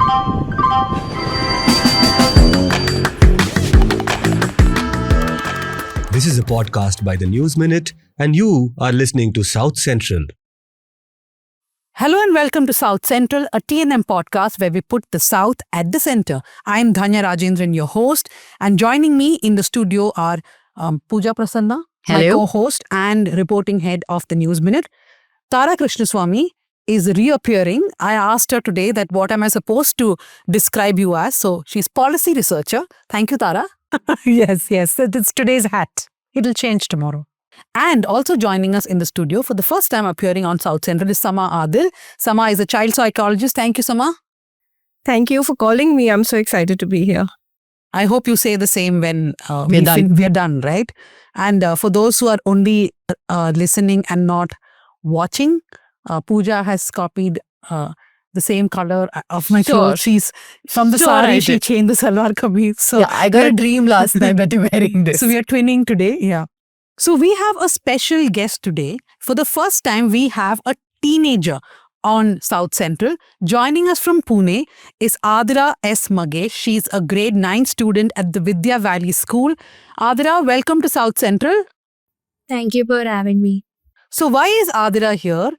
This is a podcast by the News Minute, and you are listening to South Central. Hello and welcome to South Central, a TNM podcast where we put the South at the center. I am Dhanya Rajendran, your host, and joining me in the studio are Pooja, Prasanna, my co-host and reporting head of the News Minute. Tara Krishnaswamy is reappearing. I asked her today that what am I supposed to describe you as? So she's policy researcher. Thank you, Tara. Yes. It's today's hat. It'll change tomorrow. And also joining us in the studio for the first time appearing on South Central is Sama Adil. Sama is a child psychologist. Thank you, Sama. Thank you for calling me. I'm so excited to be here. I hope you say the same when we're done, right? And for those who are only listening and not watching, Pooja has copied the same color of my clothes. She's from the sari, she changed the salwar kameez. So yeah, I got a dream last night that you're wearing this. So we are twinning today. Yeah. So we have a special guest today. For the first time, we have a teenager on South Central. Joining us from Pune is Adhira S Magesh. She's a grade 9 student at the Vidya Valley School. Adhira, welcome to South Central. Thank you for having me. So why is Adhira here?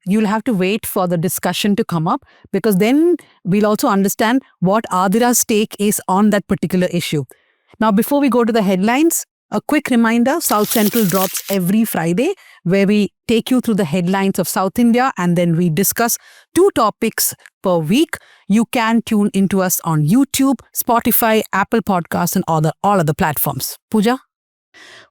You'll have to wait for the discussion to come up, because then we'll also understand what Adhira's take is on that particular issue. Now, before we go to the headlines, a quick reminder, South Central drops every Friday, where we take you through the headlines of South India and then we discuss 2 topics per week. You can tune into us on YouTube, Spotify, Apple Podcasts and all other platforms. Pooja?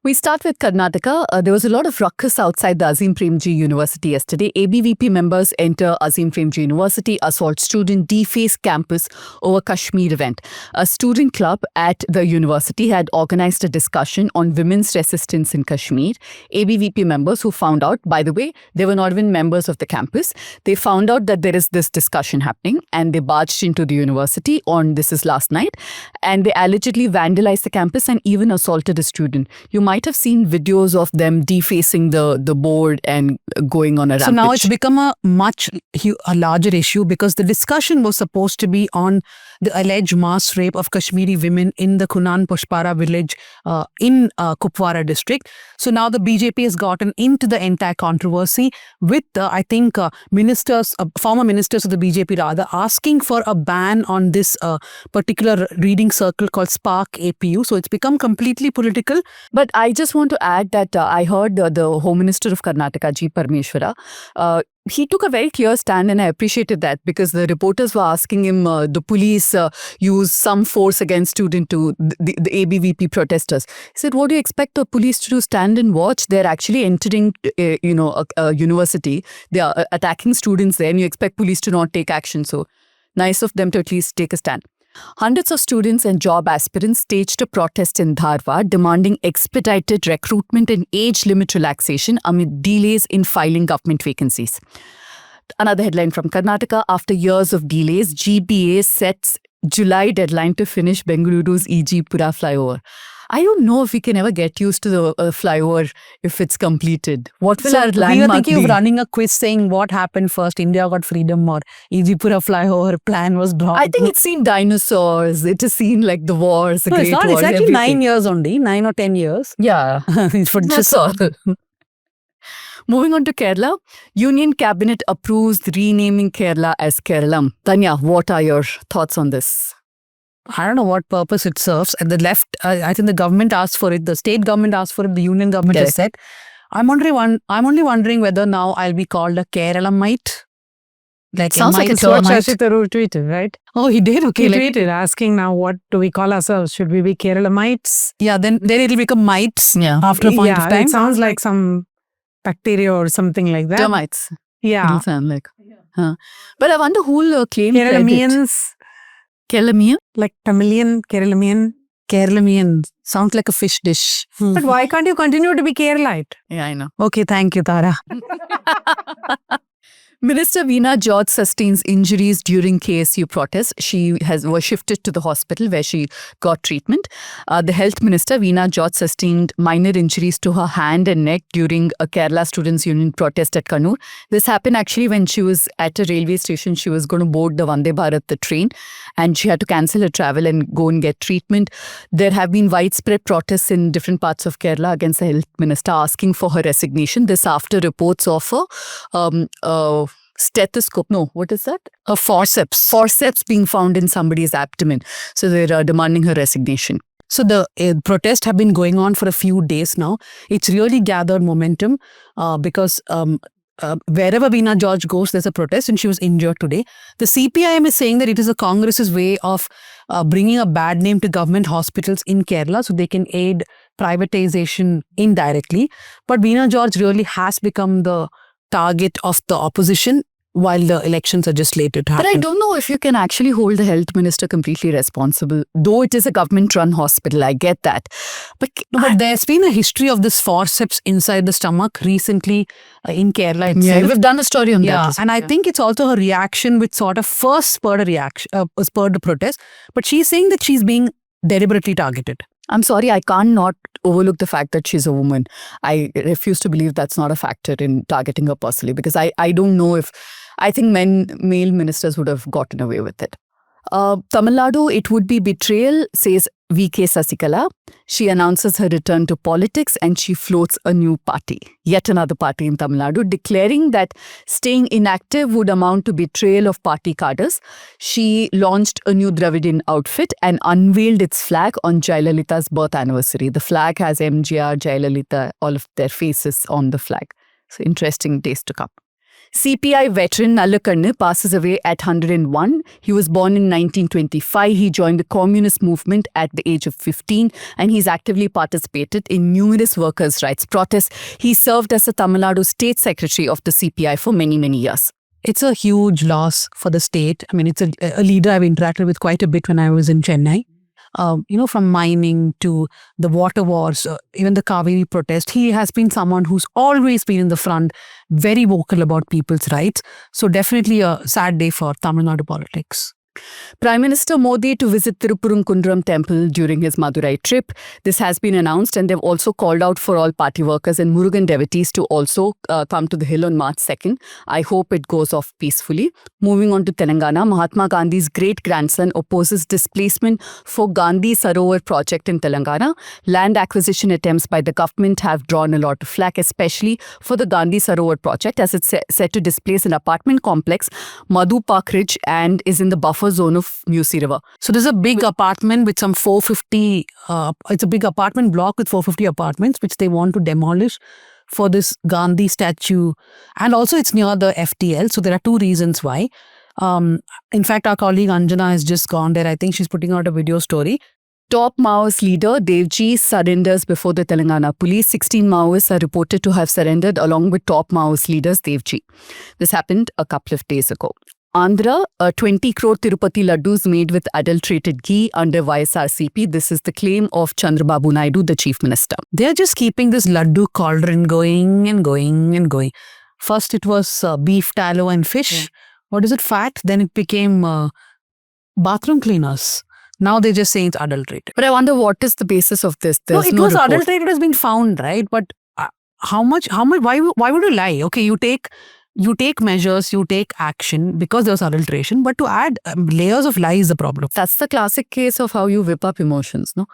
We start with Karnataka. There was a lot of ruckus outside the Azim Premji University yesterday. ABVP members enter Azim Premji University, assault student, deface campus over Kashmir event. A student club at the university had organized a discussion on women's resistance in Kashmir. ABVP members who found out, by the way, they were not even members of the campus. They found out that there is this discussion happening and they barged into the university this is last night, and they allegedly vandalized the campus and even assaulted a student. You might have seen videos of them defacing the board and going on a rampage. So now it's become a larger issue, because the discussion was supposed to be on the alleged mass rape of Kashmiri women in the Kunan Pushpara village in Kupwara district. So now the BJP has gotten into the entire controversy with former ministers of the BJP rather, asking for a ban on this particular reading circle called Spark APU. So it's become completely political. But I just want to add that I heard the Home Minister of Karnataka, G. Parmeshwara, he took a very clear stand, and I appreciated that, because the reporters were asking him, the police use some force against the ABVP protesters. He said, what do you expect the police to do? Stand and watch? They're actually entering a university. They are attacking students there, and you expect police to not take action. So nice of them to at least take a stand. Hundreds of students and job aspirants staged a protest in Dharwad demanding expedited recruitment and age limit relaxation amid delays in filing government vacancies. Another headline from Karnataka: after years of delays, GBA sets July deadline to finish Bengaluru's E.G. Pura flyover. I don't know if we can ever get used to the flyover if it's completed. What will our landmark be? We were thinking of running a quiz saying what happened first, India got freedom or Ejipura flyover plan was dropped. I think it's seen dinosaurs. It has seen like the wars, the Great Wars. It's actually everything. 9 years only, 9 or 10 years. Yeah. That's all. Moving on to Kerala, Union Cabinet approves renaming Kerala as Keralam. Dhanya, what are your thoughts on this? I don't know what purpose it serves. At the left, I think the government asked for it, the state government asked for it, the union government has said. I'm only wondering whether now I'll be called a Keralamite. Sounds like it's what Shashi Tharoor tweeted, right? Oh, he did? Okay. He tweeted asking now, what do we call ourselves? Should we be Keralamites? Yeah, then it'll become mites after a point of time. It sounds like some bacteria or something like that. Termites. Yeah. It'll sound like. Huh. But I wonder who'll claim Keralamians. Keralamian? Like Tamilian, Keralamian. Keralamian. Sounds like a fish dish. But why can't you continue to be Keralite? Yeah, I know. Okay, thank you, Tara. Minister Veena George sustains injuries during KSU protests. She was shifted to the hospital where she got treatment. The health minister, Veena George, sustained minor injuries to her hand and neck during a Kerala Students' Union protest at Kannur. This happened actually when she was at a railway station. She was going to board the Vande Bharat, the train, and she had to cancel her travel and go and get treatment. There have been widespread protests in different parts of Kerala against the health minister asking for her resignation. This after reports of a stethoscope. No, what is that? A forceps. Forceps being found in somebody's abdomen. So they're demanding her resignation. So the protests have been going on for a few days now. It's really gathered momentum because wherever Veena George goes, there's a protest, and she was injured today. The CPIM is saying that it is the Congress's way of bringing a bad name to government hospitals in Kerala so they can aid privatization indirectly. But Veena George really has become the target of the opposition while the elections are just later to happen. But I don't know if you can actually hold the health minister completely responsible, though it is a government-run hospital. I get that. But there's been a history of this forceps inside the stomach recently in Kerala itself. yeah, we've done a story on Yeah, that. and I think it's also her reaction which sort of first spurred the protest. But she's saying that she's being deliberately targeted. I'm sorry, I can't not overlook the fact that she's a woman. I refuse to believe that's not a factor in targeting her personally, because I don't know if, I think male ministers would have gotten away with it. Tamil Nadu, it would be betrayal, says VK Sasikala. She announces her return to politics and she floats a new party, yet another party in Tamil Nadu, declaring that staying inactive would amount to betrayal of party cadres. She launched a new Dravidian outfit and unveiled its flag on Jayalalitha's birth anniversary. The flag has MGR, Jayalalitha, all of their faces on the flag. So interesting days to come. CPI veteran Nalakkarnu passes away at 101. He was born in 1925. He joined the communist movement at the age of 15 and he's actively participated in numerous workers' rights protests. He served as the Tamil Nadu State Secretary of the CPI for many, many years. It's a huge loss for the state. I mean, it's a leader I've interacted with quite a bit when I was in Chennai. From mining to the water wars, even the Kaveri protest, he has been someone who's always been in the front, very vocal about people's rights. So definitely a sad day for Tamil Nadu politics. Prime Minister Modi to visit Tirupurunkunram temple during his Madurai trip. This has been announced and they've also called out for all party workers and Murugan devotees to also come to the hill on March 2nd. I hope it goes off peacefully. Moving on to Telangana, Mahatma Gandhi's great-grandson opposes displacement for Gandhi Sarovar project in Telangana. Land acquisition attempts by the government have drawn a lot of flack, especially for the Gandhi Sarovar project, as it's set to displace an apartment complex, Madhu Park Ridge, and is in the buffer zone of Musi River. So there's a big apartment with some 450, it's a big apartment block with 450 apartments which they want to demolish for this Gandhi statue. And also it's near the FTL. So there are two reasons why. In fact, our colleague Anjana has just gone there. I think she's putting out a video story. Top Maoist leader Devji surrenders before the Telangana police. 16 Maoists are reported to have surrendered along with top Maoist leaders Devji. This happened a couple of days ago. Andhra, 20 crore Tirupati laddus made with adulterated ghee under YSRCP. This is the claim of Chandrababu Naidu, the chief minister. They're just keeping this laddu cauldron going and going and going. First it was beef, tallow and fish. Yeah. What is it? Fat. Then it became bathroom cleaners. Now they're just saying it's adulterated. But I wonder what is the basis of this? There's no, it was report. Adulterated has been found, right? But how much, why would you lie? Okay, you take measures, you take action because there was adulteration, but to add layers of lie is the problem. That's the classic case of how you whip up emotions, no?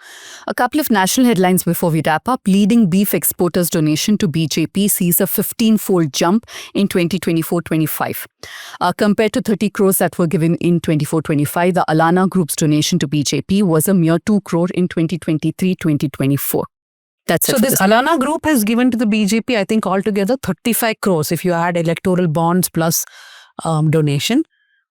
A couple of national headlines before we wrap up. Leading beef exporters' donation to BJP sees a 15-fold jump in 2024-25. Compared to 30 crores that were given in 24-25, the Alana Group's donation to BJP was a mere 2 crore in 2023-2024. That's so this Alana Group has given to the BJP, I think altogether 35 crores if you add electoral bonds plus donation.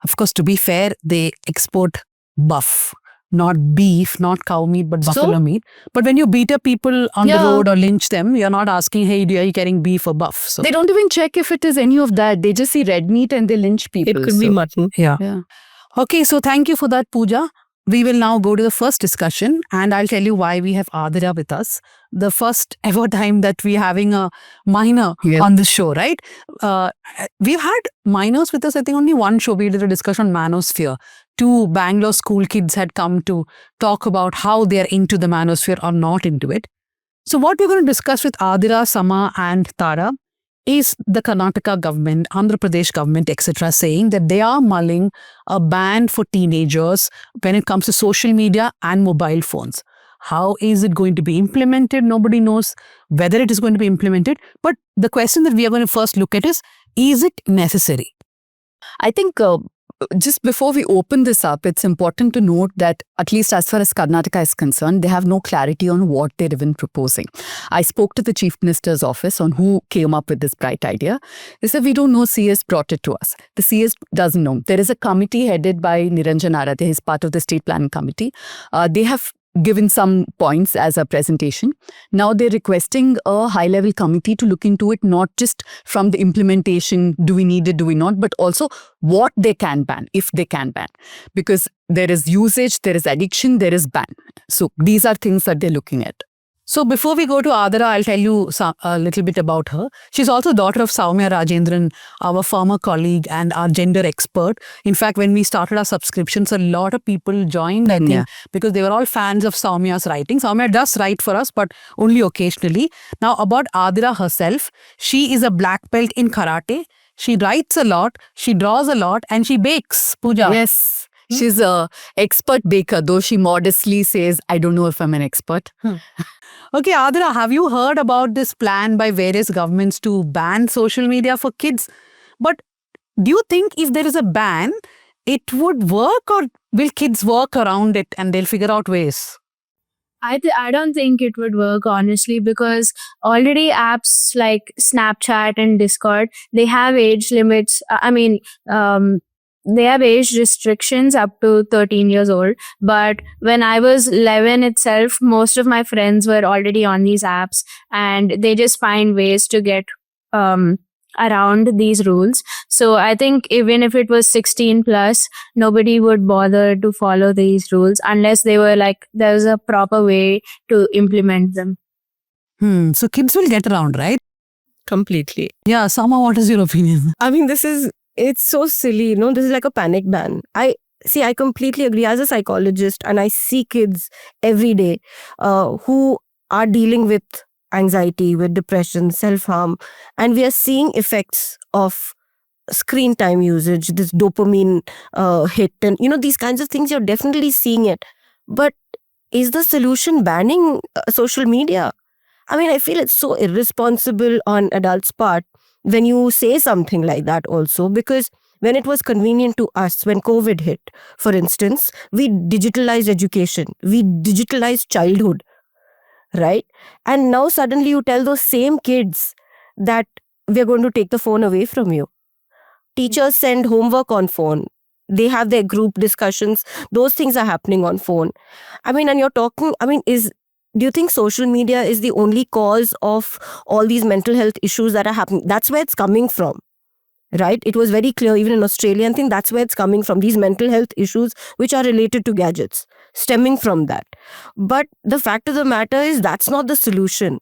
Of course, to be fair, they export buff, not beef, not cow meat, but buffalo meat. But when you beat up people on the road or lynch them, you're not asking, hey, are you carrying beef or buff? So they don't even check if it is any of that. They just see red meat and they lynch people. It could be mutton. Yeah. Okay, so thank you for that, Pooja. we will now go to the first discussion, and I'll tell you why we have Adhira with us. The first ever time that we're having a minor Yes. on this show, right? We've had minors with us, I think only one show. We did a discussion on manosphere. 2 Bangalore school kids had come to talk about how they're into the manosphere or not into it. So what we're going to discuss with Adhira, Sama and Tara is the Karnataka government, Andhra Pradesh government, etc., saying that they are mulling a ban for teenagers when it comes to social media and mobile phones. How is it going to be implemented? Nobody knows whether it is going to be implemented. But the question that we are going to first look at is it necessary? I think just before we open this up, it's important to note that at least as far as Karnataka is concerned, they have no clarity on what they're even proposing. I spoke to the Chief Minister's office on who came up with this bright idea. They said, we don't know, CS brought it to us. The CS doesn't know. There is a committee headed by Niranjan Aradhya. He's part of the State Planning Committee. They have given some points as a presentation. Now they're requesting a high-level committee to look into it, not just from the implementation, do we need it, do we not, but also what they can ban, if they can ban. Because there is usage, there is addiction, there is ban. So these are things that they're looking at. So before we go to Adhira, I'll tell you a little bit about her. She's also daughter of Soumya Rajendran, our former colleague and our gender expert. In fact, when we started our subscriptions, a lot of people joined, I think, Yeah. because they were all fans of Soumya's writing. Soumya does write for us, but only occasionally. Now, about Adhira herself, she is a black belt in karate. She writes a lot, she draws a lot, and she bakes. Pooja. Yes. She's a expert baker, though she modestly says, I don't know if I'm an expert. Okay, Adhira, have you heard about this plan by various governments to ban social media for kids? But do you think if there is a ban, it would work, or will kids work around it and they'll figure out ways? I don't think it would work, honestly, because already apps like Snapchat and Discord, they have age limits. They have age restrictions up to 13 years old. But when I was 11 itself, most of my friends were already on these apps, and they just find ways to get around these rules. So I think even if it was 16 plus, nobody would bother to follow these rules unless they were like, there's a proper way to implement them. So kids will get around, right? Completely. Yeah, Sama, what is your opinion? I mean, it's so silly, this is like a panic ban. I completely agree as a psychologist, and I see kids every day who are dealing with anxiety, with depression, self-harm, and we are seeing effects of screen time usage, this dopamine hit, and these kinds of things, you're definitely seeing it. But is the solution banning social media? I mean, I feel it's so irresponsible on adults' part when you say something like that also, because when it was convenient to us, when COVID hit, for instance, we digitalized education, we digitalized childhood, right? And now suddenly you tell those same kids that we're going to take the phone away from you. Teachers send homework on phone. They have their group discussions. Those things are happening on phone. I mean, and you're talking, do you think social media is the only cause of all these mental health issues that are happening? That's where it's coming from, right? It was very clear, even in Australia, I think that's where it's coming from, these mental health issues which are related to gadgets, stemming from that. But the fact of the matter is that's not the solution.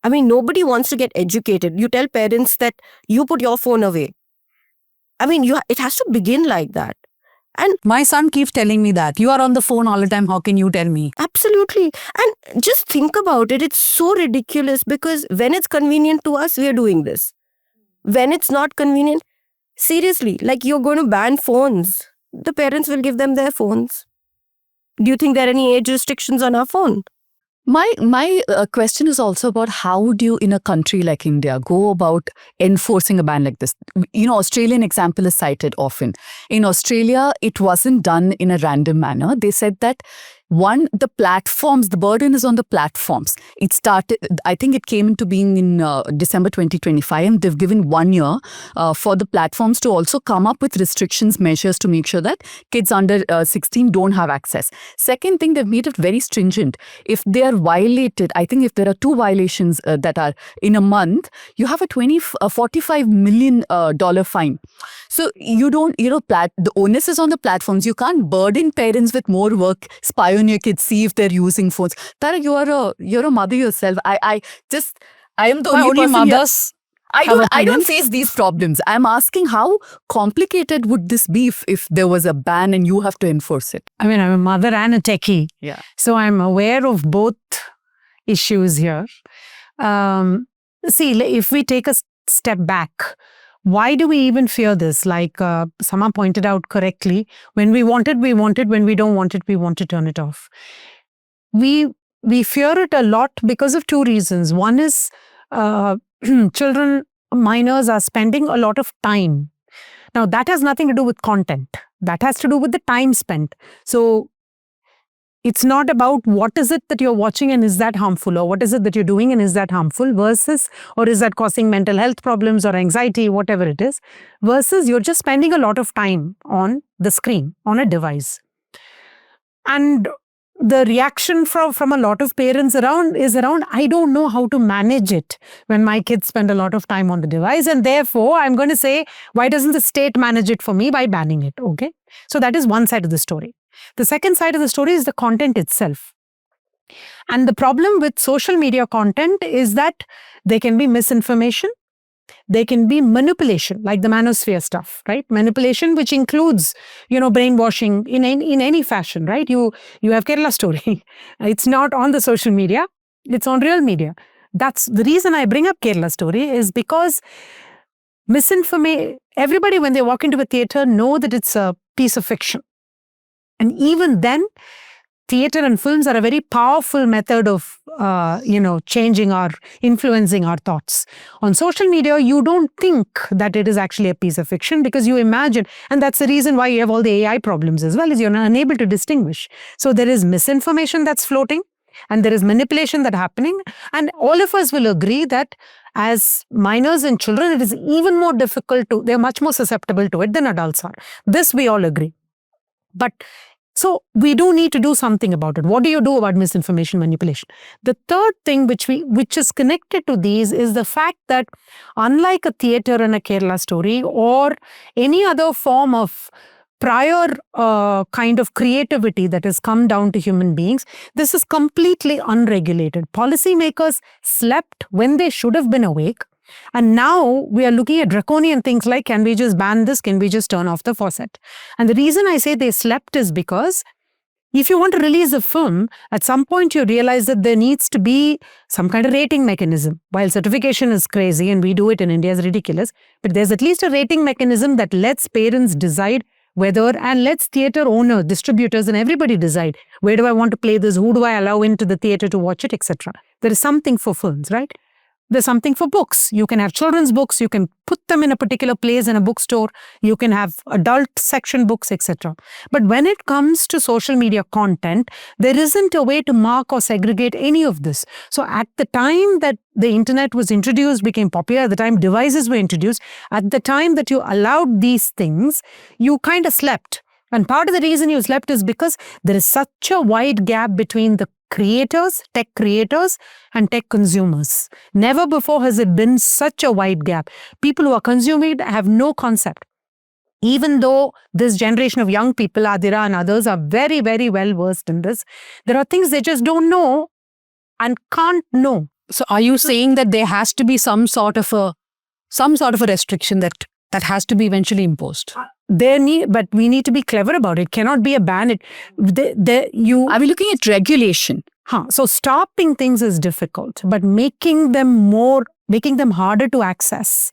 I mean, nobody wants to get educated. You tell parents that you put your phone away. I mean, it has to begin like that. And my son keeps telling me that. You are on the phone all the time. How can you tell me? Absolutely. And just think about it. It's so ridiculous because when it's convenient to us, we are doing this. When it's not convenient, seriously, like you're going to ban phones. The parents will give them their phones. Do you think there are any age restrictions on our phone? My question is also about how do you, in a country like India, go about enforcing a ban like this? Australian example is cited often. In Australia, it wasn't done in a random manner. They said that the platforms, the burden is on the platforms. It started, I think it came into being in December 2025, and they've given 1 year for the platforms to also come up with restrictions, measures to make sure that kids under 16 don't have access. Second thing, they've made it very stringent. If they are violated, I think if there are 2 violations that are in a month, you have a $45 million fine. So you don't, the onus is on the platforms. You can't burden parents with more work, spy on your kids, see if they're using phones. Tara, you're a mother yourself. I am the Why only only person here. mothers I have don't opinions? face these problems. I'm asking how complicated would this be if there was a ban and you have to enforce it? I mean, I'm a mother and a techie. Yeah. So I'm aware of both issues here. See, if we take a step back, why do we even fear this? Like Sama pointed out correctly, when we want it, we want it. When we don't want it, we want to turn it off. We fear it a lot because of two reasons. One is children, minors are spending a lot of time. Now, that has nothing to do with content. That has to do with the time spent. So, it's not about what is it that you're watching and is that harmful, or what is it that you're doing and is that harmful versus, or is that causing mental health problems or anxiety, whatever it is, versus you're just spending a lot of time on the screen, on a device. And the reaction from a lot of parents is around, I don't know how to manage it when my kids spend a lot of time on the device. And therefore, I'm going to say, why doesn't the state manage it for me by banning it? Okay. So that is one side of the story. The second side of the story is the content itself. And the problem with social media content is that there can be misinformation. There can be manipulation, like the manosphere stuff, right? Manipulation, which includes, brainwashing in any fashion, right? You have Kerala story. It's not on the social media. It's on real media. That's the reason I bring up Kerala story is because misinformation, everybody when they walk into a theater know that it's a piece of fiction. And even then, theater and films are a very powerful method of, changing or influencing our thoughts. On social media, you don't think that it is actually a piece of fiction because you imagine, and that's the reason why you have all the AI problems as well, is you're unable to distinguish. So there is misinformation that's floating and there is manipulation that's happening. And all of us will agree that as minors and children, it is even more difficult they're much more susceptible to it than adults are. This we all agree. But so we do need to do something about it. What do you do about misinformation manipulation? The third thing which is connected to these is the fact that unlike a theater and a Kerala story or any other form of prior kind of creativity that has come down to human beings, this is completely unregulated. Policymakers slept when they should have been awake. And now we are looking at draconian things like, can we just ban this? Can we just turn off the faucet? And the reason I say they slept is because if you want to release a film, at some point you realize that there needs to be some kind of rating mechanism. While certification is crazy and we do it in India is ridiculous, but there's at least a rating mechanism that lets parents decide whether, and lets theater owners, distributors and everybody decide, where do I want to play this? Who do I allow into the theater to watch it, etc. There is something for films, right? There's something for books. You can have children's books. You can put them in a particular place in a bookstore. You can have adult section books, etc. But when it comes to social media content, there isn't a way to mark or segregate any of this. So at the time that the internet was introduced, became popular, at the time devices were introduced, at the time that you allowed these things, you kind of slept. And part of the reason you slept is because there is such a wide gap between the creators, tech creators and tech consumers. Never before has it been such a wide gap. People who are consuming it have no concept. Even though this generation of young people, Adhira and others, are very, very well versed in this, there are things they just don't know and can't know. So are you saying that there has to be some sort of a restriction that has to be eventually imposed? But we need to be clever about it. It cannot be a ban. Are we looking at regulation? So stopping things is difficult, but making them harder to access,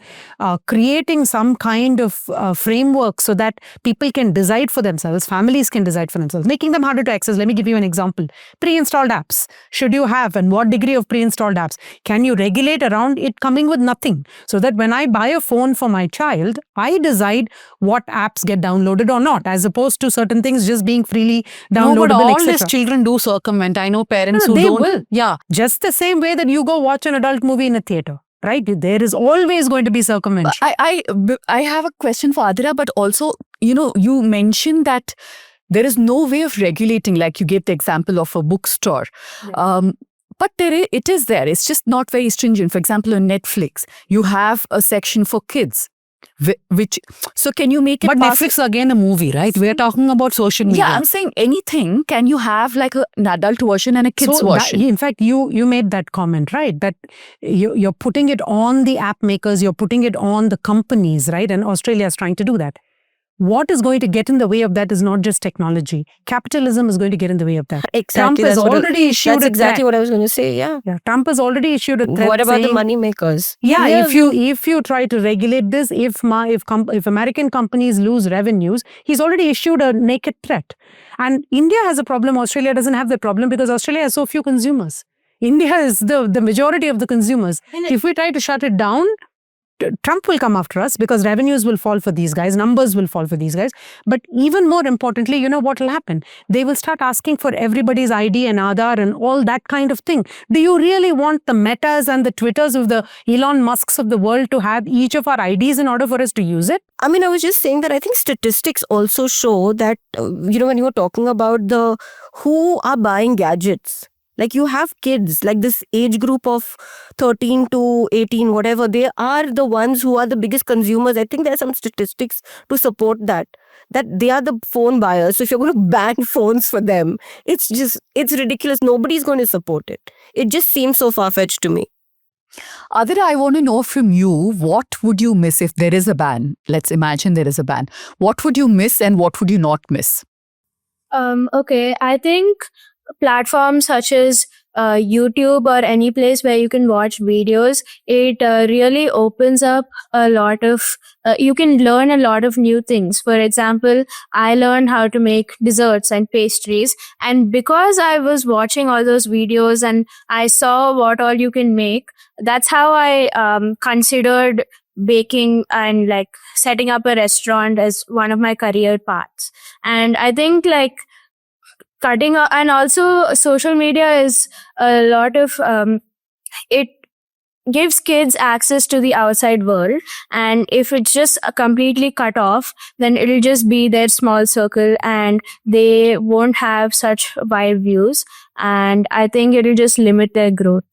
creating some kind of framework so that people can decide for themselves, families can decide for themselves, making them harder to access. Let me give you an example. Pre-installed apps. Should you have, and what degree of pre-installed apps? Can you regulate around it coming with nothing? So that when I buy a phone for my child, I decide what apps get downloaded or not, as opposed to certain things just being freely downloadable, No, but all etc. these children do circumvent. I know parents who they don't. will. Yeah. Just the same way that you go watch an adult movie in a theater. Right? There is always going to be circumvention. I have a question for Adhira, but also, you mentioned that there is no way of regulating, like you gave the example of a bookstore. Yeah. But it is there. It's just not very stringent. For example, on Netflix, you have a section for kids. Which, so can you make it But pass? Netflix again a movie, right? We're talking about social media. Yeah, I'm saying anything. Can you have like an adult version and a kids So that, version? in fact, you made that comment, right? That you're putting it on the app makers, you're putting it on the companies, right? And Australia is trying to do that. What is going to get in the way of that is not just technology. Capitalism is going to get in the way of that. Exactly. Trump has that's what I- already issued That's a exactly threat. what I was going to say. Yeah. Yeah, Trump has already issued a threat. What about the saying, money makers? Yeah, Yeah. if you try to regulate this, if American companies lose revenues, he's already issued a naked threat. And India has a problem. Australia doesn't have the problem because Australia has so few consumers. India is the majority of the consumers. If we try to shut it down, Trump will come after us because revenues will fall for these guys, numbers will fall for these guys. But even more importantly, you know what will happen? They will start asking for everybody's ID and Aadhaar and all that kind of thing. Do you really want the Metas and the Twitters of the Elon Musks of the world to have each of our IDs in order for us to use it? I mean, I was just saying that I think statistics also show that, when you were talking about the who are buying gadgets, like you have kids, like this age group of 13 to 18, whatever, they are the ones who are the biggest consumers. I think there are some statistics to support that they are the phone buyers. So if you're going to ban phones for them, it's ridiculous. Nobody's going to support it. It just seems so far-fetched to me. Adhira, I want to know from you, what would you miss if there is a ban? Let's imagine there is a ban. What would you miss and what would you not miss? Okay, I think platforms such as YouTube or any place where you can watch videos, it really opens up a lot of, you can learn a lot of new things. For example, I learned how to make desserts and pastries. And because I was watching all those videos and I saw what all you can make, that's how I considered baking and like setting up a restaurant as one of my career paths. And I think like and also social media is a lot of it gives kids access to the outside world, and if it's just completely cut off, then it'll just be their small circle and they won't have such wide views, and I think it'll just limit their growth.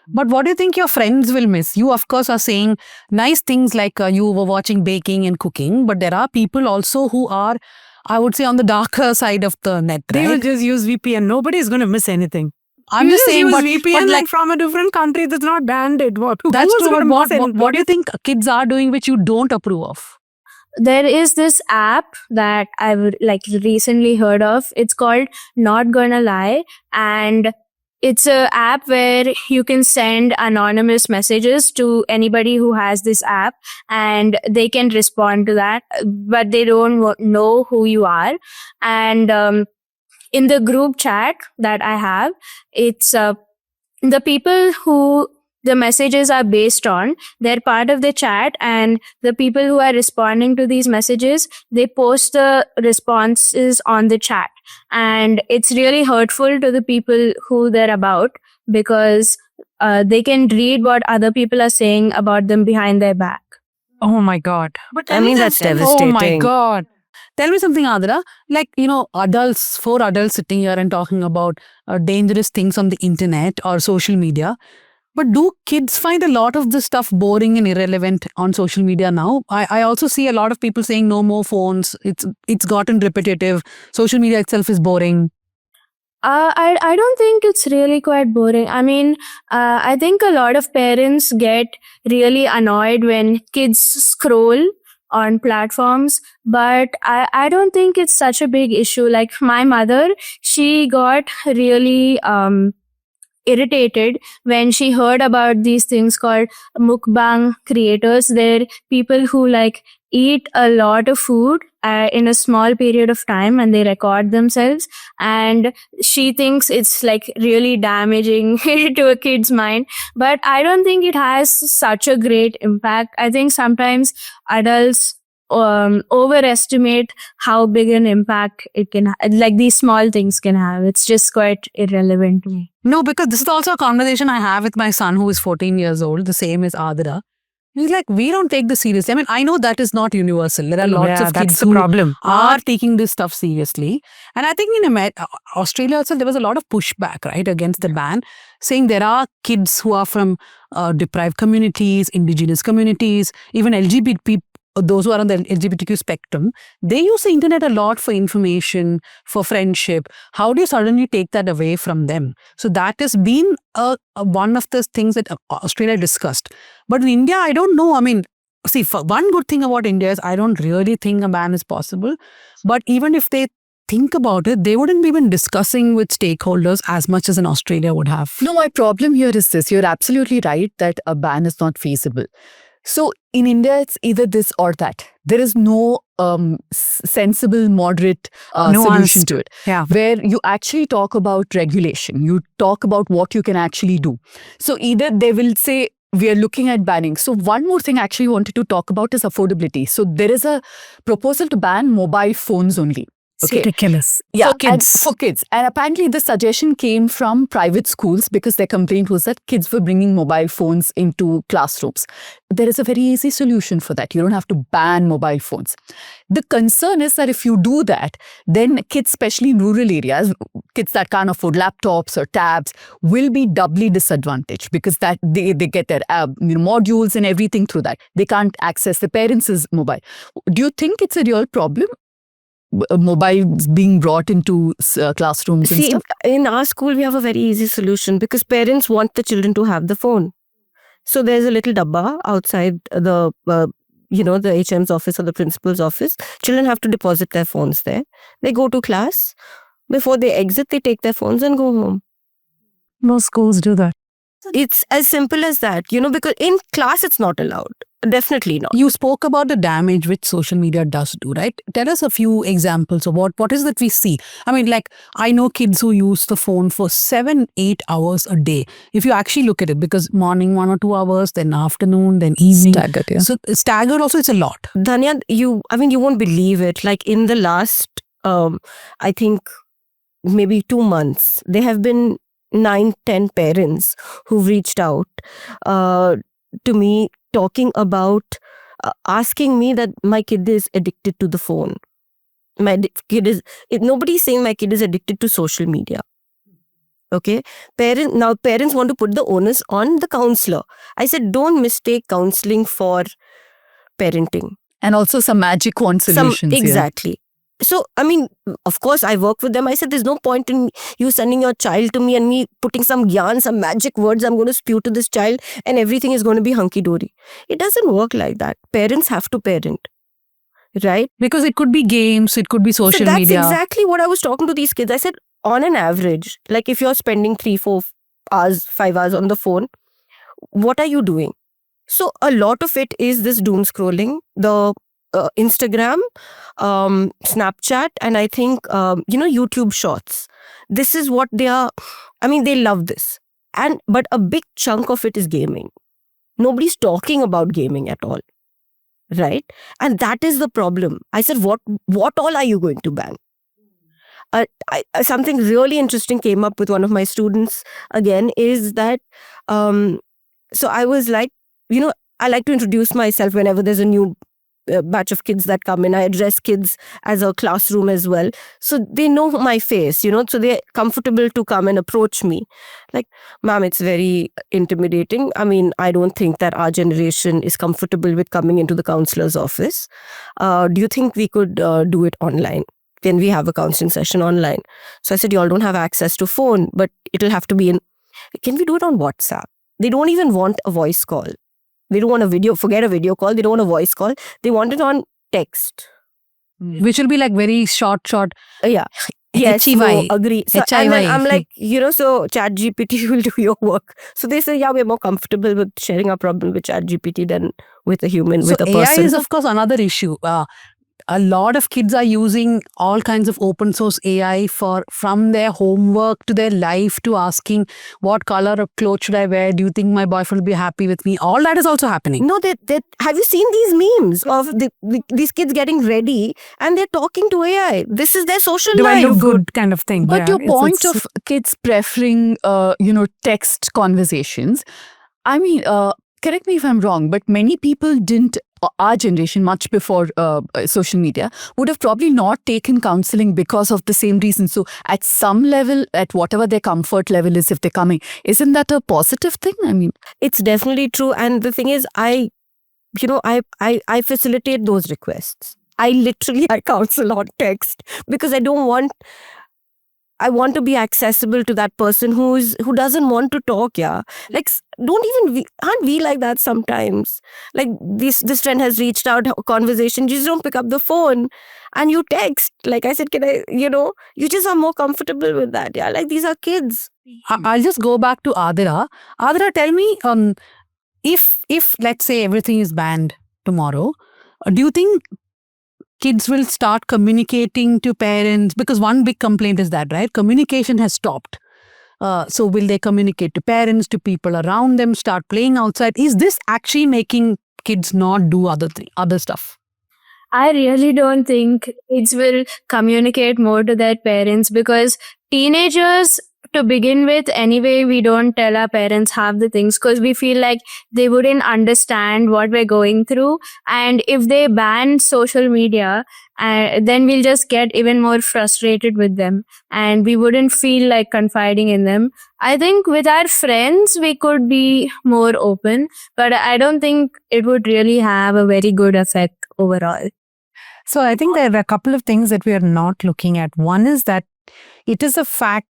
But what do you think your friends will miss? You, of course, are saying nice things like you were watching baking and cooking, but there are people also who are, I would say, on the darker side of the net, They will right? just use VPN. Nobody is going to miss anything. I'm just saying, use but VPN like, from a different country that's not banned. that's true. But what do you think kids are doing which you don't approve of? There is this app that I've like recently heard of. It's called Not Gonna Lie, and it's an app where you can send anonymous messages to anybody who has this app, and they can respond to that, but they don't know who you are. And in the group chat that I have, it's the people who the messages are based on, they're part of the chat, and the people who are responding to these messages, they post the responses on the chat. And it's really hurtful to the people who they're about, because they can read what other people are saying about them behind their back. Oh my God. But I mean, that's devastating. Oh my God. Tell me something, Adhira. Like, adults, 4 adults sitting here and talking about dangerous things on the internet or social media. But do kids find a lot of this stuff boring and irrelevant on social media now? I also see a lot of people saying no more phones. It's gotten repetitive. Social media itself is boring. I don't think it's really quite boring. I mean, I think a lot of parents get really annoyed when kids scroll on platforms, but I don't think it's such a big issue. Like my mother, she got really irritated when she heard about these things called mukbang creators. They're people who like eat a lot of food in a small period of time, and they record themselves, and she thinks it's like really damaging to a kid's mind. But I don't think it has such a great impact. I think sometimes adults overestimate how big an impact it can like these small things can have. It's just quite irrelevant to me. No, because this is also a conversation I have with my son who is 14 years old, the same as Adhira. He's like, we don't take this seriously. I mean, I know that is not universal. There are lots of kids who are taking this stuff seriously. And I think in Australia also, there was a lot of pushback, right, against the ban, saying there are kids who are from deprived communities, indigenous communities, even LGBT those who are on the LGBTQ spectrum, they use the internet a lot for information, for friendship. How do you suddenly take that away from them? So that has been one of the things that Australia discussed. But in India, I don't know. I mean, see, for one good thing about India is I don't really think a ban is possible. But even if they think about it, they wouldn't be even discussing with stakeholders as much as in Australia would have. No, my problem here is this. You're absolutely right that a ban is not feasible. So in India, it's either this or that. There is no sensible, moderate solution to it. Yeah. Where you actually talk about regulation. You talk about what you can actually do. So either they will say, we are looking at banning. So one more thing I actually wanted to talk about is affordability. So there is a proposal to ban mobile phones only. Okay. Ridiculous. Yeah, For kids. And for kids. And apparently the suggestion came from private schools because their complaint was that kids were bringing mobile phones into classrooms. There is a very easy solution for that. You don't have to ban mobile phones. The concern is that if you do that, then kids, especially in rural areas, kids that can't afford laptops or tabs, will be doubly disadvantaged because that they get their modules and everything through that. They can't access the parents' mobile. Do you think it's a real problem? Mobiles being brought into classrooms and stuff? In our school, we have a very easy solution because parents want the children to have the phone. So there's a little dabba outside the, the HM's office or the principal's office. Children have to deposit their phones there. They go to class. Before they exit, they take their phones and go home. Most schools do that. It's as simple as that, because in class, it's not allowed. Definitely not. You spoke about the damage which social media does do, right? Tell us a few examples of what is that we see. I mean, like, I know kids who use the phone for 7-8 hours a day. If you actually look at it, because morning 1 or 2 hours, then afternoon, then evening. Staggered, yeah. So staggered also, it's a lot. Dhanya, you won't believe it. Like in the last, I think maybe 2 months, there have been 9-10 parents who've reached out to me talking about asking me that my kid is addicted to the phone. Nobody's saying my kid is addicted to social media. Okay, parents want to put the onus on the counselor. I said, don't mistake counseling for parenting. And also some magic wand solutions. Exactly. So, I mean, of course, I work with them. I said, there's no point in you sending your child to me and me putting some gyan, some magic words I'm going to spew to this child and everything is going to be hunky-dory. It doesn't work like that. Parents have to parent, right? Because it could be games, it could be social that's media. That's exactly what I was talking to these kids. I said, on an average, like if you're spending 3-4 hours, 5 hours on the phone, what are you doing? So, a lot of it is this doom scrolling, the Instagram, Snapchat, and I think, YouTube shorts. This is what they are. I mean, they love this. But a big chunk of it is gaming. Nobody's talking about gaming at all. Right? And that is the problem. I said, what all are you going to ban? Something really interesting came up with one of my students again is that, so I was like, I like to introduce myself whenever there's a new batch of kids that come in. I address kids as a classroom as well. So they know my face, so they're comfortable to come and approach me. Like, ma'am, it's very intimidating. I mean, I don't think that our generation is comfortable with coming into the counselor's office. Do you think we could do it online? Can we have a counseling session online? So I said, you all don't have access to phone, but it'll have to be can we do it on WhatsApp? They don't even want a voice call. They don't want a video, forget a video call. They don't want a voice call. They want it on text. Which will be like very short. Yeah. Yes, HIY. no, agree. So, and then I'm like, so ChatGPT will do your work. So they say, yeah, we're more comfortable with sharing our problem with ChatGPT than with a human, with a person. AI is, of course, another issue. A lot of kids are using all kinds of open source AI from their homework to their life to asking what color of clothes should I wear? Do you think my boyfriend will be happy with me? All that is also happening. No, have you seen these memes of these kids getting ready and they're talking to AI? This is their social life. Do I look good kind of thing. But your point of kids preferring, text conversations, I mean, correct me if I'm wrong, but many people didn't, our generation, much before social media, would have probably not taken counseling because of the same reason. So at some level, at whatever their comfort level is, if they're coming, isn't that a positive thing? I mean, it's definitely true. And the thing is, I I facilitate those requests. I counsel on text because I want to be accessible to that person who doesn't want to talk. Yeah, like aren't we like that sometimes? Like this friend has reached out, conversation, you just don't pick up the phone and you text. Like I said, can I? You just are more comfortable with that. Yeah, like these are kids. I'll just go back to Adhira. Adhira, tell me, if let's say everything is banned tomorrow, do you think kids will start communicating to parents? Because one big complaint is that, right? Communication has stopped. So will they communicate to parents, to people around them, start playing outside? Is this actually making kids not do other stuff? I really don't think kids will communicate more to their parents because teenagers, to begin with, anyway, we don't tell our parents half the things because we feel like they wouldn't understand what we're going through. And if they ban social media, then we'll just get even more frustrated with them and we wouldn't feel like confiding in them. I think with our friends, we could be more open, but I don't think it would really have a very good effect overall. So I think there are a couple of things that we are not looking at. One is that it is a fact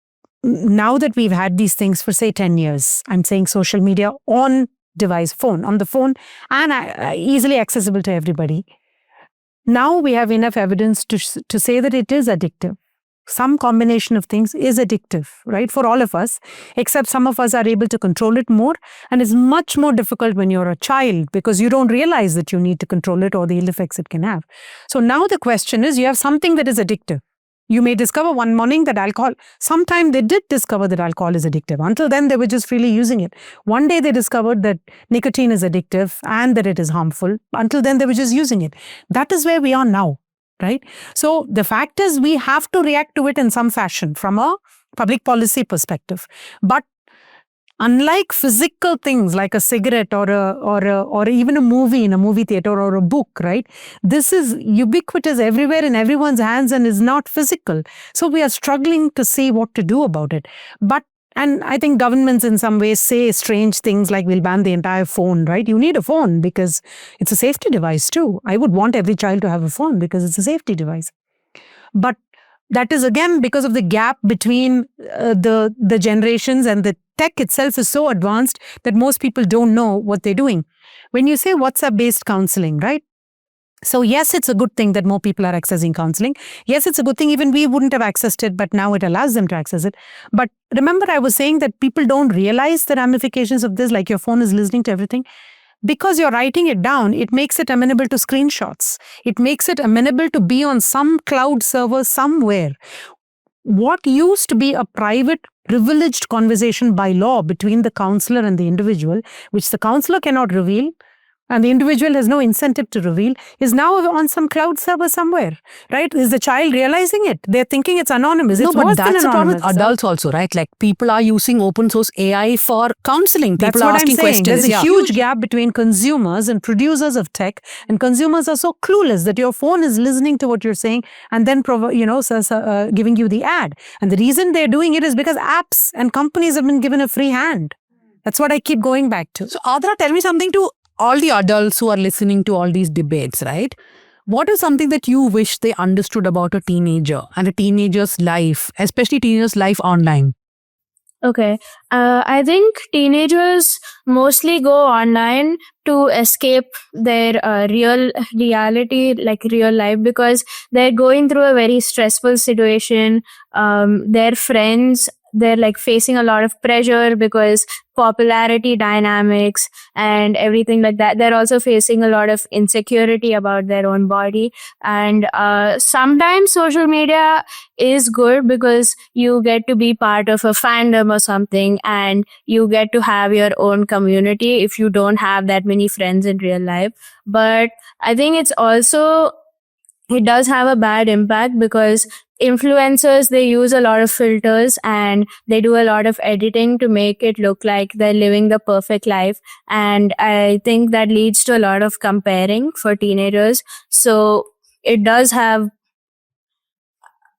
now that we've had these things for say 10 years, I'm saying social media on device, on the phone and easily accessible to everybody. Now we have enough evidence to say that it is addictive. Some combination of things is addictive, right? For all of us, except some of us are able to control it more. And it's much more difficult when you're a child because you don't realize that you need to control it or the ill effects it can have. So now the question is, you have something that is addictive. You may discover one morning that alcohol, sometime they did discover that alcohol is addictive. Until then, they were just freely using it. One day they discovered that nicotine is addictive and that it is harmful. Until then, they were just using it. That is where we are now, right? So the fact is we have to react to it in some fashion from a public policy perspective. But unlike physical things like a cigarette or even a movie in a movie theater or a book, right? This is ubiquitous everywhere in everyone's hands and is not physical. So we are struggling to see what to do about it. And I think governments in some ways say strange things like we'll ban the entire phone, right? You need a phone because it's a safety device too. I would want every child to have a phone because it's a safety device. But that is again because of the gap between the generations, and the tech itself is so advanced that most people don't know what they're doing. When you say WhatsApp-based counseling, right? So yes, it's a good thing that more people are accessing counseling. Yes, it's a good thing even we wouldn't have accessed it, but now it allows them to access it. But remember, I was saying that people don't realize the ramifications of this, like your phone is listening to everything. Because you're writing it down, it makes it amenable to screenshots. It makes it amenable to be on some cloud server somewhere. What used to be a private, privileged conversation by law between the counselor and the individual, which the counselor cannot reveal, and the individual has no incentive to reveal, is now on some cloud server somewhere, right? Is the child realizing it? They're thinking it's anonymous. No, It's but that's a problem with adults also, right? Like people are using open source AI for counseling. People That's are what asking I'm saying. questions. There's a huge gap between consumers and producers of tech, and consumers are so clueless that your phone is listening to what you're saying and then giving you the ad. And the reason they're doing it is because apps and companies have been given a free hand. That's what I keep going back to. So Adhira, tell me something to all the adults who are listening to all these debates, right? What is something that you wish they understood about a teenager and a teenager's life, especially teenager's life online? Okay. I think teenagers mostly go online to escape their real reality, like real life, because they're going through a very stressful situation. Their friends, they're like facing a lot of pressure because popularity dynamics and everything like that. They're also facing a lot of insecurity about their own body. And sometimes social media is good because you get to be part of a fandom or something, and you get to have your own community if you don't have that many friends in real life. But I think it does have a bad impact because influencers, they use a lot of filters and they do a lot of editing to make it look like they're living the perfect life. And I think that leads to a lot of comparing for teenagers. So it does have,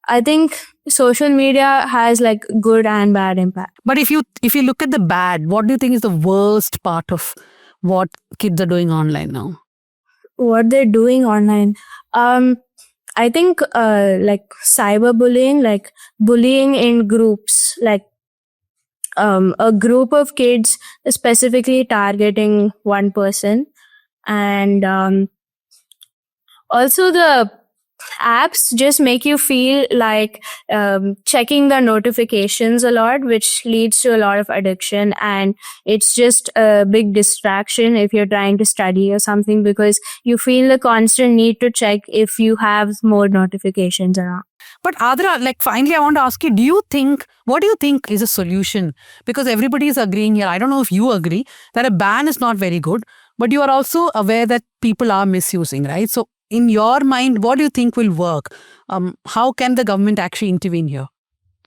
I think social media has like good and bad impact. But if you look at the bad, what do you think is the worst part of what kids are doing online now? what they're doing online. I think like cyberbullying, like bullying in groups, like a group of kids specifically targeting one person, and also the apps just make you feel like checking the notifications a lot, which leads to a lot of addiction, and it's just a big distraction if you're trying to study or something, because you feel the constant need to check if you have more notifications around. But Adhira, like finally, I want to ask you, what do you think is a solution? Because everybody is agreeing here. I don't know if you agree that a ban is not very good, but you are also aware that people are misusing, right? So in your mind, what do you think will work? How can the government actually intervene here?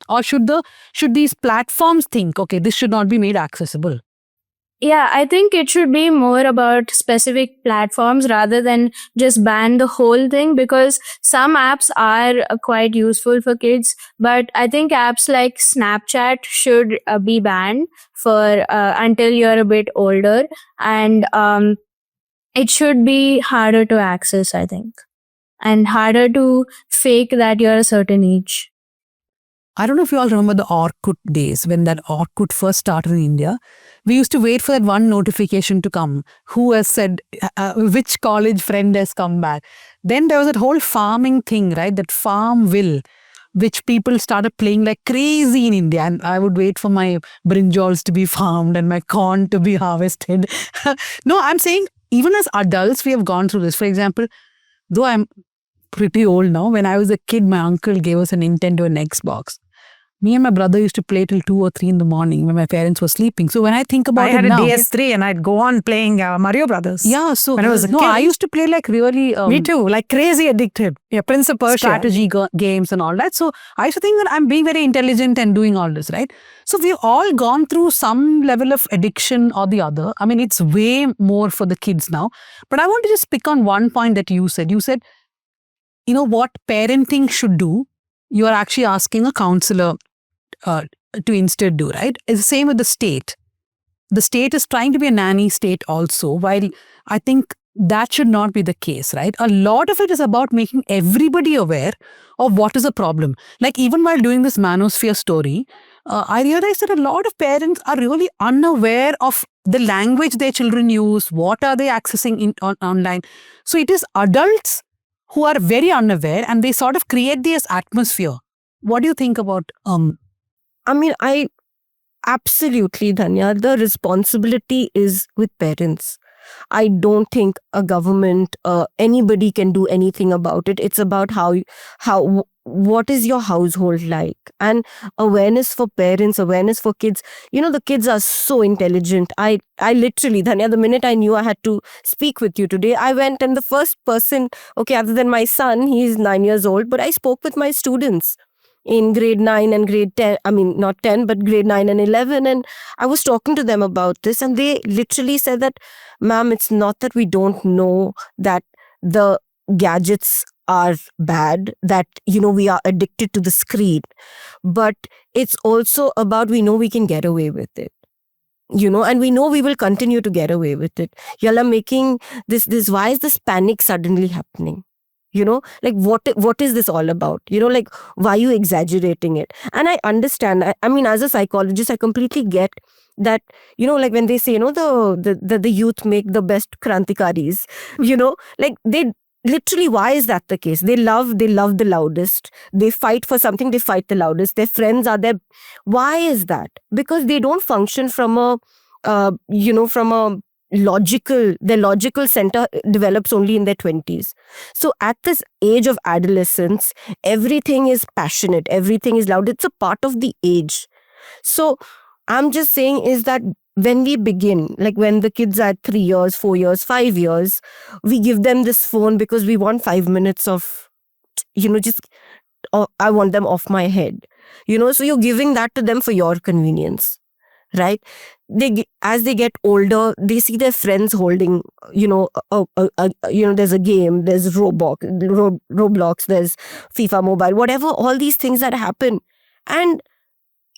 Or should these platforms think, okay, this should not be made accessible? Yeah, I think it should be more about specific platforms rather than just ban the whole thing, because some apps are quite useful for kids, but I think apps like Snapchat should be banned for until you're a bit older, and it should be harder to access, I think, and harder to fake that you're a certain age. I don't know if you all remember the Orkut days when that Orkut first started in India. We used to wait for that one notification to come. Who has said, which college friend has come back. Then there was that whole farming thing, right? That Farmville, which people started playing like crazy in India. And I would wait for my brinjals to be farmed and my corn to be harvested. No, I'm saying even as adults, we have gone through this. For example, though I'm pretty old now, when I was a kid, my uncle gave us a Nintendo and Xbox. Me and my brother used to play till 2 or 3 in the morning when my parents were sleeping. So when I think about I had it now, a DS3 and I'd go on playing Mario Brothers. yeah, so when I was a kid. I used to play like really Me too, like crazy addicted. Yeah, Prince of Persia. strategy games and all that. So I used to think that I'm being very intelligent and doing all this, right? So we've all gone through some level of addiction or the other. I mean, it's way more for the kids now. But I want to just pick on one point that you said. You said, you know, what parenting should do, you are actually asking a counselor to instead do, right? It's the same with the state. The state is trying to be a nanny state also, while I think that should not be the case, right? A lot of it is about making everybody aware of what is the problem. Like even while doing this manosphere story, I realized that a lot of parents are really unaware of the language their children use, what are they accessing online. So it is adults who are very unaware and they sort of create this atmosphere. What do you think about I mean, I absolutely, Dhanya, the responsibility is with parents. I don't think a government, anybody can do anything about it. It's about what is your household like, and awareness for parents, awareness for kids. You know, the kids are so intelligent. I literally, Dhanya, the minute I knew I had to speak with you today, I went and the first person, okay, other than my son, he's 9 years old, but I spoke with my students in grade 9 and grade 10, I mean, not 10, but grade 9 and 11. And I was talking to them about this, and they literally said that, ma'am, it's not that we don't know that the gadgets are bad, that, you know, we are addicted to the screen, but it's also about, we know we can get away with it. You know, and we know we will continue to get away with it. Y'all are making this, why is this panic suddenly happening? You know, like what is this all about? You know, like, why are you exaggerating it? And I understand. I mean, as a psychologist, I completely get that, you know, like when they say, you know, the youth make the best krantikaris, you know, like they literally, why is that the case? They love the loudest. They fight for something, they fight the loudest. Their friends are there. Why is that? Because they don't function from a, their logical center develops only in their 20s. So at this age of adolescence, everything is passionate, everything is loud. It's a part of the age. So I'm just saying is that when we begin, like when the kids are 3 years, 4 years, 5 years, we give them this phone because we want 5 minutes of, you know, just, I want them off my head. You know, so you're giving that to them for your convenience. Right? As they get older, they see their friends holding, you know, there's a game, there's Roblox, there's FIFA Mobile, whatever, all these things that happen. And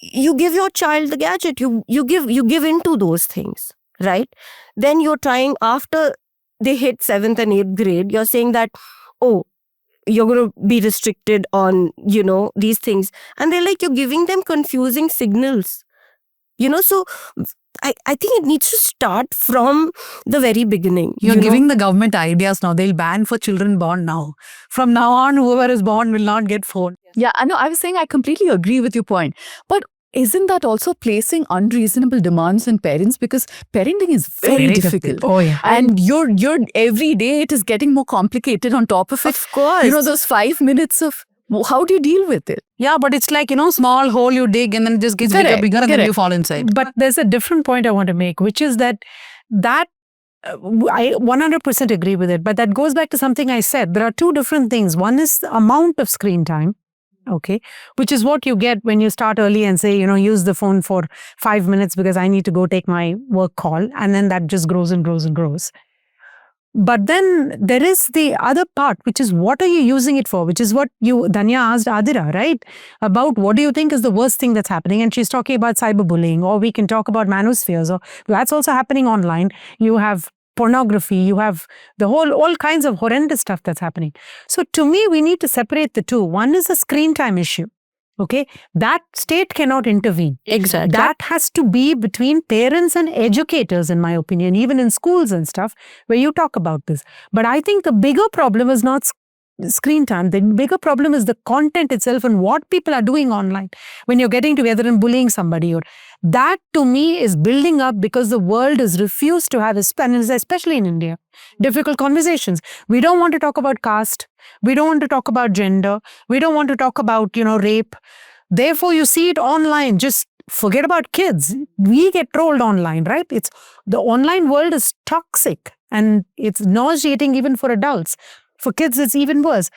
you give your child the gadget, you give into those things, right? Then you're trying, after they hit 7th and 8th grade, you're saying that, oh, you're going to be restricted on, these things. And they're like, you're giving them confusing signals. So I think it needs to start from the very beginning. You're giving the government ideas now. They'll ban for children born now. From now on, whoever is born will not get phone. Yeah, I know. I was saying I completely agree with your point. But isn't that also placing unreasonable demands on parents? Because parenting is very difficult. Oh, yeah. And you're every day it is getting more complicated on top of it. Of course. Those 5 minutes of how do you deal with it? Yeah, but it's like, small hole you dig and then it just gets Correct, bigger and then correct. you fall inside. But there's a different point I want to make, which is that I 100% agree with it. But that goes back to something I said. There are two different things. One is the amount of screen time, okay, which is what you get when you start early and say, use the phone for 5 minutes because I need to go take my work call. And then that just grows and grows and grows. But then there is the other part, which is what are you using it for? Which is what Dhanya asked Adhira, right? About what do you think is the worst thing that's happening? And she's talking about cyberbullying, or we can talk about manospheres, or that's also happening online. You have pornography, you have all kinds of horrendous stuff that's happening. So to me, we need to separate the two. One is a screen time issue. Okay, that state cannot intervene. Exactly. That has to be between parents and educators, in my opinion, even in schools and stuff, where you talk about this. But I think the bigger problem is not screen time. The bigger problem is the content itself and what people are doing online when you're getting together and bullying somebody. Or that to me is building up because the world has refused to have, and especially in India, difficult conversations. We don't want to talk about caste. We don't want to talk about gender. We don't want to talk about, rape. Therefore, you see it online. Just forget about kids. We get trolled online, right? The online world is toxic and it's nauseating even for adults. For kids, it's even worse.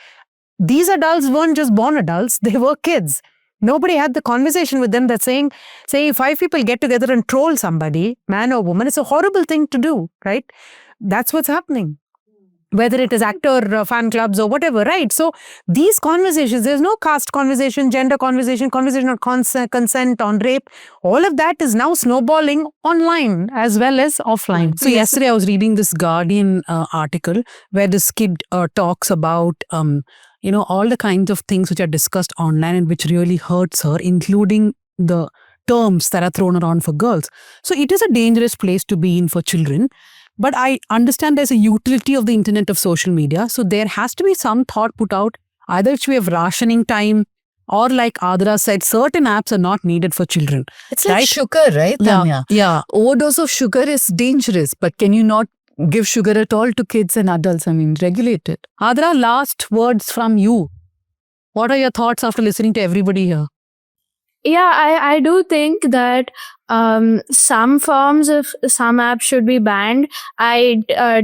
These adults weren't just born adults. They were kids. Nobody had the conversation with them that's saying 5 people get together and troll somebody, man or woman. It's a horrible thing to do, right? That's what's happening. Whether it is actor fan clubs or whatever, right? So these conversations, there's no caste conversation, gender conversation on consent, on rape. All of that is now snowballing online as well as offline. So yesterday I was reading this Guardian article where this kid talks about, all the kinds of things which are discussed online and which really hurts her, including the terms that are thrown around for girls. So it is a dangerous place to be in for children. But I understand there's a utility of the internet, of social media. So there has to be some thought put out, either which we have rationing time, or like Adhira said, certain apps are not needed for children. It's like sugar, right, Dhanya? Yeah. Overdose of sugar is dangerous, but can you not give sugar at all to kids and adults? Regulate it. Adhira, last words from you. What are your thoughts after listening to everybody here? Yeah, I do think that some forms of some apps should be banned. I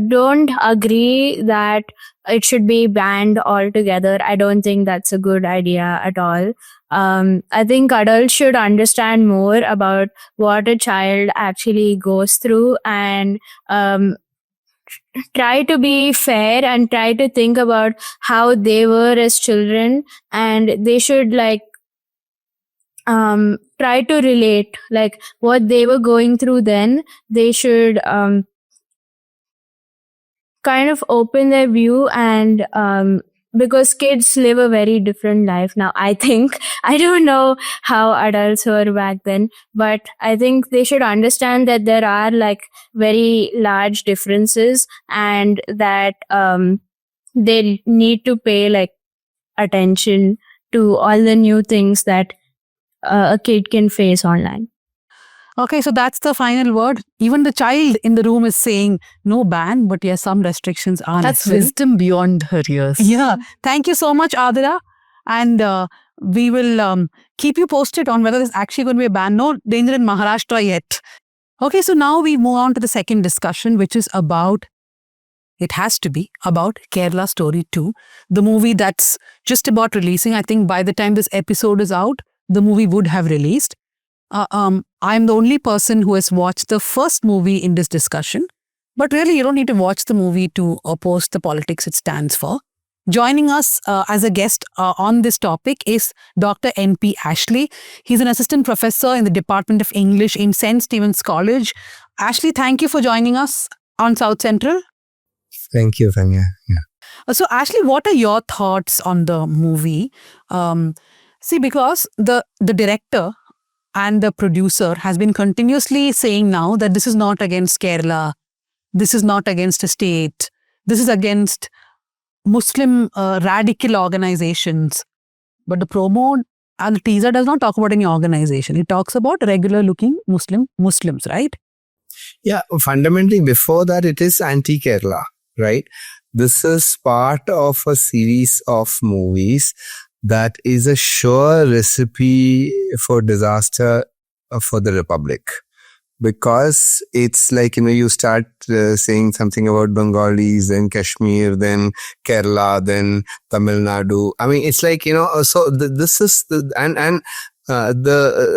don't agree that it should be banned altogether. I don't think that's a good idea at all. I think adults should understand more about what a child actually goes through and try to be fair and try to think about how they were as children, and they should try to relate what they were going through then. They should kind of open their view, and because kids live a very different life now. I think I don't know how adults were back then, but I think they should understand that there are very large differences, and that they need to pay attention to all the new things that a kid can face online. Okay, so that's the final word. Even the child in the room is saying no ban, but yes, some restrictions are That's necessary. wisdom beyond her years. Yeah. Thank you so much, Adhira. And we will keep you posted on whether there's actually going to be a ban. No danger in Maharashtra yet. Okay, so now we move on to the second discussion, which is about, it has to be about Kerala Story 2, the movie that's just about releasing. I think by the time this episode is out, the movie would have released. I'm the only person who has watched the first movie in this discussion. But really, you don't need to watch the movie to oppose the politics it stands for. Joining us as a guest on this topic is Dr. N.P. Ashley. He's an assistant professor in the Department of English in St. Stephen's College. Ashley, thank you for joining us on South Central. Thank you, Dhanya. So, Ashley, what are your thoughts on the movie? See, because the director and the producer has been continuously saying now that this is not against Kerala, this is not against a state, this is against Muslim radical organizations. But the promo and the teaser does not talk about any organization. It talks about regular-looking Muslims, right? Yeah, fundamentally, before that, it is anti-Kerala, right? This is part of a series of movies that is a sure recipe for disaster for the Republic. Because it's like, you start saying something about Bengalis, then Kashmir, then Kerala, then Tamil Nadu. I mean, it's like, so this is, the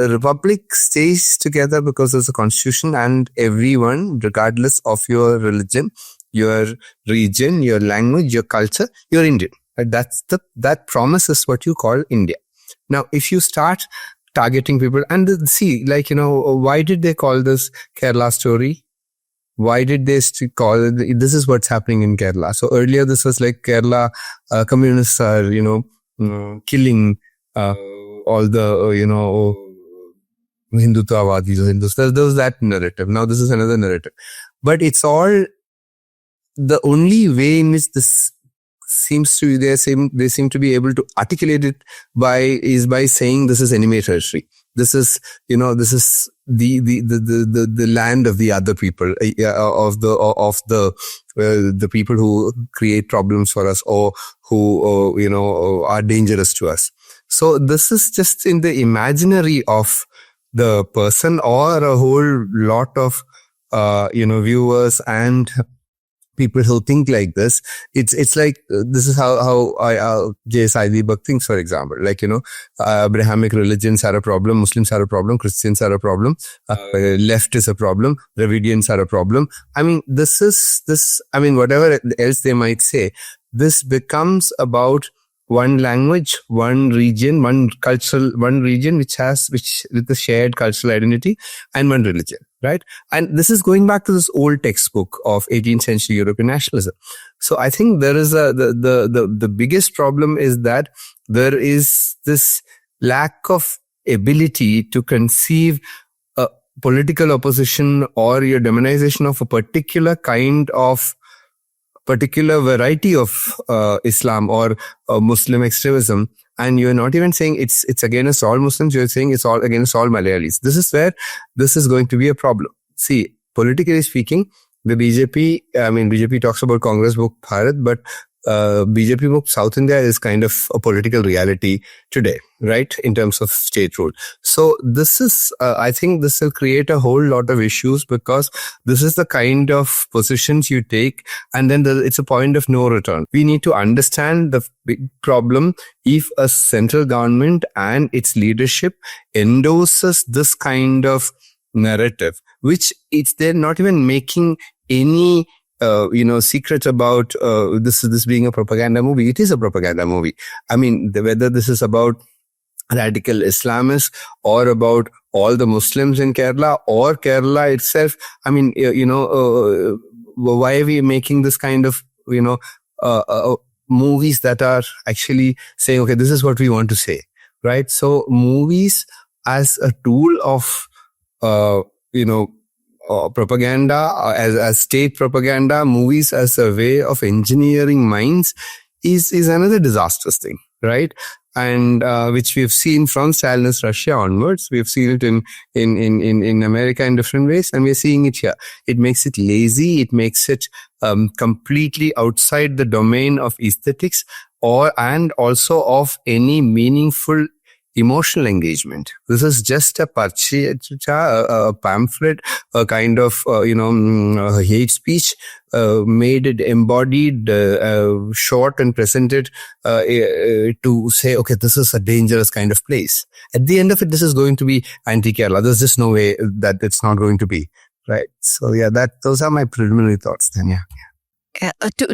Republic stays together because there's a constitution, and everyone, regardless of your religion, your region, your language, your culture, you're Indian. That promise is what you call India. Now, if you start targeting people and see, like, why did they call this Kerala story? Why did they call it, this is what's happening in Kerala? So earlier this was like Kerala communists are, killing all the, Hindutvawadis or Hindus. There was that narrative. Now this is another narrative. But it's all, the only way in which this seems to be, they seem to be able to articulate it by saying this is enemy territory. This is, this is the land of the other people, of the people who create problems for us, or who, are dangerous to us. So this is just in the imaginary of the person or a whole lot of, viewers and people who think like this. It's like, this is how J.S. Eidelberg thinks, for example. Like, Abrahamic religions are a problem, Muslims are a problem, Christians are a problem, left is a problem, Dravidians are a problem. I mean, whatever else they might say, this becomes about one language, one region, one region with a shared cultural identity, and one religion, right? And this is going back to this old textbook of 18th century European nationalism. So I think there is the biggest problem is that there is this lack of ability to conceive a political opposition or your demonization of a particular variety of Islam or Muslim extremism, and you're not even saying it's against all Muslims, you're saying it's all against all Malayalis. This is where this is going to be a problem. See, politically speaking, the BJP talks about Congress book Bharat, but BJP book South India is kind of a political reality today, right, in terms of state rule. So this is, I think this will create a whole lot of issues, because this is the kind of positions you take, and then it's a point of no return. We need to understand the big problem. If a central government and its leadership endorses this kind of narrative, which they're not even making any secret about this being a propaganda movie. It is a propaganda movie. I mean, whether this is about radical Islamists or about all the Muslims in Kerala or Kerala itself. I mean, why are we making this kind of, movies that are actually saying, okay, this is what we want to say, right? So movies as a tool of, propaganda, as state propaganda, movies as a way of engineering minds is another disastrous thing, right? And which we have seen from Stalinist Russia onwards. We have seen it in America in different ways, and we're seeing it here. It makes it lazy. It makes it completely outside the domain of aesthetics and also of any meaningful emotional engagement. This is just a pamphlet, a kind of, hate speech, made it embodied, short and presented, to say, okay, this is a dangerous kind of place. At the end of it, this is going to be anti-Kerala. There's just no way that it's not going to be, right? So yeah, those are my preliminary thoughts then, yeah.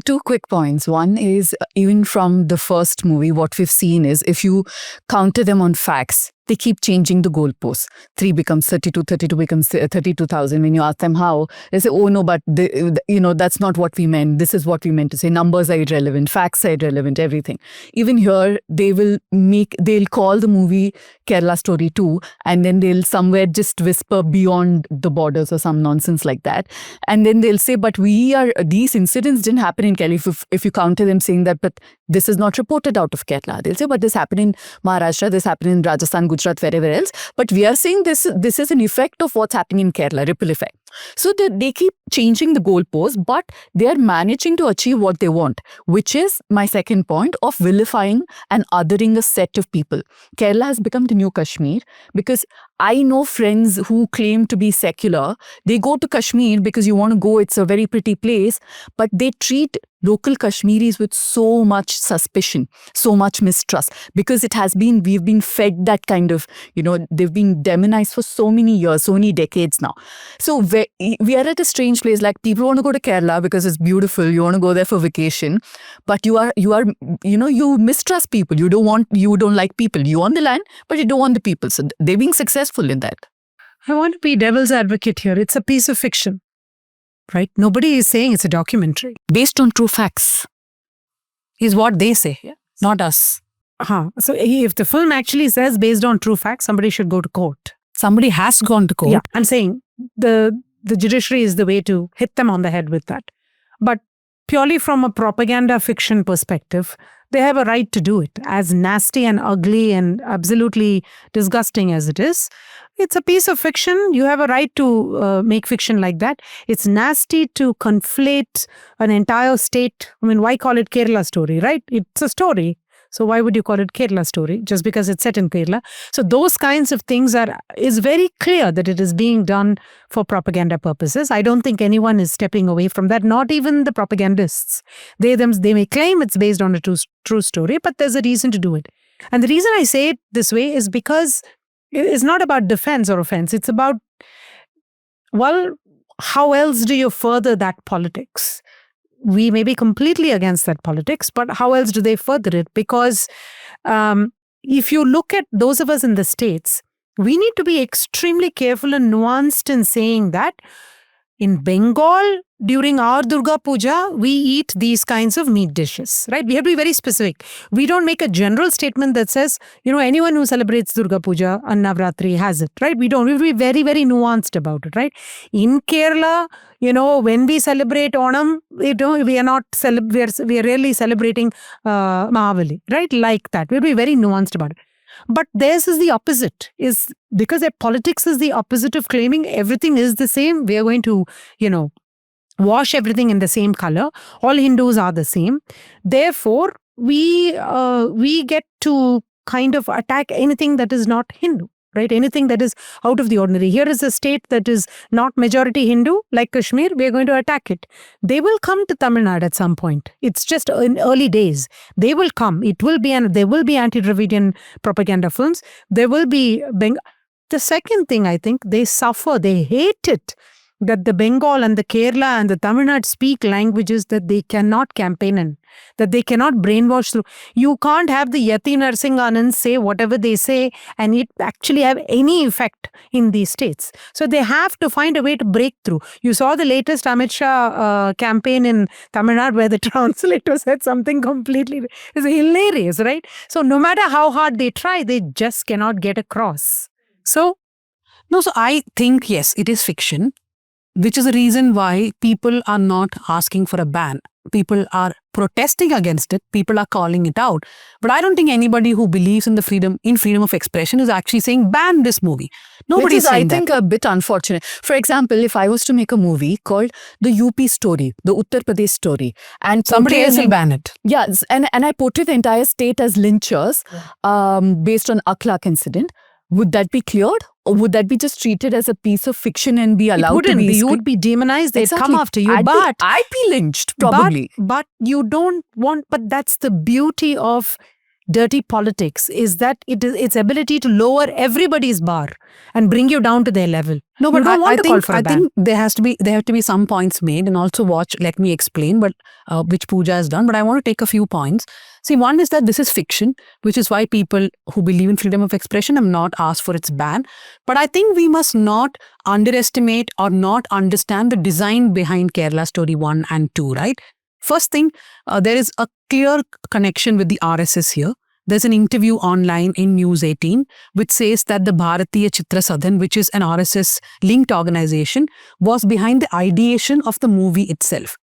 Two quick points. One is, even from the first movie, what we've seen is, if you counter them on facts, they keep changing the goalposts. 3 becomes 32, 32 becomes 32,000. When you ask them how, they say, oh no, but that's not what we meant. This is what we meant to say. Numbers are irrelevant, facts are irrelevant, everything. Even here, they'll call the movie Kerala Story 2, and then they'll somewhere just whisper beyond the borders or some nonsense like that. And then they'll say, but these incidents didn't happen in Kerala. If you counter them saying that, but this is not reported out of Kerala. They'll say, but this happened in Maharashtra, this happened in Rajasthan, Gujarat, wherever else. But we are saying this is an effect of what's happening in Kerala, ripple effect. So they keep changing the goalposts, but they are managing to achieve what they want, which is my second point of vilifying and othering a set of people. Kerala has become the new Kashmir because I know friends who claim to be secular. They go to Kashmir because you want to go, it's a very pretty place, but they treat local Kashmiris with so much suspicion, so much mistrust, because we've been fed that kind of, they've been demonized for so many years, so many decades now. So we are at a strange place. Like, people want to go to Kerala because it's beautiful. You want to go there for vacation, but you mistrust people. You don't like people. You want the land, but you don't want the people. So they're being successful in that. I want to be devil's advocate here. It's a piece of fiction, right? Nobody is saying it's a documentary. Based on true facts. Is what they say, not us. So if the film actually says based on true facts, somebody should go to court. Somebody has gone to court. Yeah, I'm saying the judiciary is the way to hit them on the head with that. But purely from a propaganda fiction perspective, they have a right to do it. As nasty and ugly and absolutely disgusting as it is, it's a piece of fiction. You have a right to make fiction like that. It's nasty to conflate an entire state. I mean, why call it Kerala Story, right? It's a story. So why would you call it Kerala Story? Just because it's set in Kerala. So those kinds of things is very clear that it is being done for propaganda purposes. I don't think anyone is stepping away from that, not even the propagandists. They may claim it's based on a true story, but there's a reason to do it. And the reason I say it this way is because it's not about defense or offense. It's about, well, how else do you further that politics? We may be completely against that politics, but how else do they further it? Because if you look at those of us in the States, we need to be extremely careful and nuanced in saying that in Bengal, during our Durga Puja, we eat these kinds of meat dishes, right? We have to be very specific. We don't make a general statement that says, anyone who celebrates Durga Puja and Navratri has it, right? We don't. We have to be very, very nuanced about it, right? In Kerala, when we celebrate Onam, we are really celebrating Mahavali, right? Like that. We'll be very nuanced about it. But theirs is the opposite, is because their politics is the opposite of claiming everything is the same. We are going to, wash everything in the same color. All Hindus are the same. Therefore, we get to kind of attack anything that is not Hindu, right? Anything that is out of the ordinary. Here is a state that is not majority Hindu, like Kashmir. We are going to attack it. They will come to Tamil Nadu at some point. It's just in early days. They will come. There will be anti-Dravidian propaganda films. There will be the second thing, I think, they suffer. They hate it that the Bengal and the Kerala and the Tamil Nadu speak languages that they cannot campaign in, that they cannot brainwash through. You can't have the Yati Narsinganand say whatever they say and it actually have any effect in these states. So they have to find a way to break through. You saw the latest Amit Shah campaign in Tamil Nadu where the translator said something completely hilarious, right? So no matter how hard they try, they just cannot get across. So I think, yes, it is fiction, which is the reason why people are not asking for a ban. People are protesting against it. People are calling it out. But I don't think anybody who believes in freedom of expression is actually saying ban this movie. Nobody is saying that. I think a bit unfortunate. For example, if I was to make a movie called the UP story, the Uttar Pradesh story, and somebody else will ban it. Yes, and I portray the entire state as lynchers based on Akhlaq incident. Would that be cleared? Or would that be just treated as a piece of fiction and be allowed to be? You would be demonized. They'd come after you. I'd be lynched, probably. But you don't want, but that's the beauty of dirty politics is that its ability to lower everybody's bar and bring you down to their level. No, but You don't want to call for a I ban. think there have to be some points made, and also watch. Let me explain, but which Pooja has done. But I want to take a few points. See, one is that this is fiction, which is why people who believe in freedom of expression have not asked for its ban. But I think we must not underestimate or not understand the design behind Kerala Story 1 and 2, right? First thing, there is a clear connection with the RSS here. There's an interview online in News 18 which says that the Bharatiya Chitra Sadhan, which is an RSS-linked organization, was behind the ideation of the movie itself.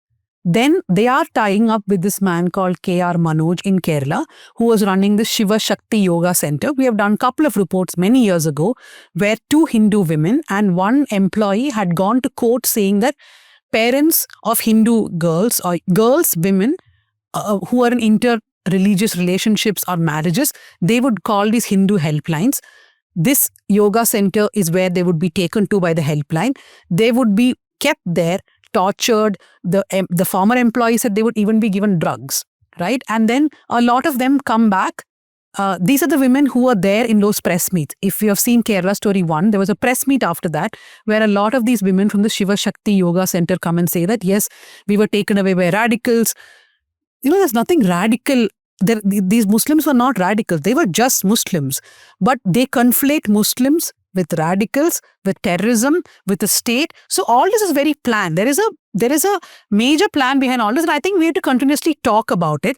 Then they are tying up with this man called K.R. Manoj in Kerala, who was running the Shiva Shakti Yoga Center. We have done a couple of reports many years ago where 2 Hindu women and 1 employee had gone to court saying that parents of Hindu girls or women who are in inter-religious relationships or marriages, they would call these Hindu helplines. This yoga center is where they would be taken to by the helpline. They would be kept there, tortured. The former employee said they would even be given drugs, right? And then a lot of them come back. These are the women who are there in those press meets. If you have seen Kerala Story 1, there was a press meet after that where a lot of these women from the Shiva Shakti Yoga Center come and say that, yes, we were taken away by radicals. There's nothing radical. These Muslims were not radicals. They were just Muslims. But they conflate Muslims with radicals, with terrorism, with the state. So all this is very planned. There is a major plan behind all this, and I think we have to continuously talk about it.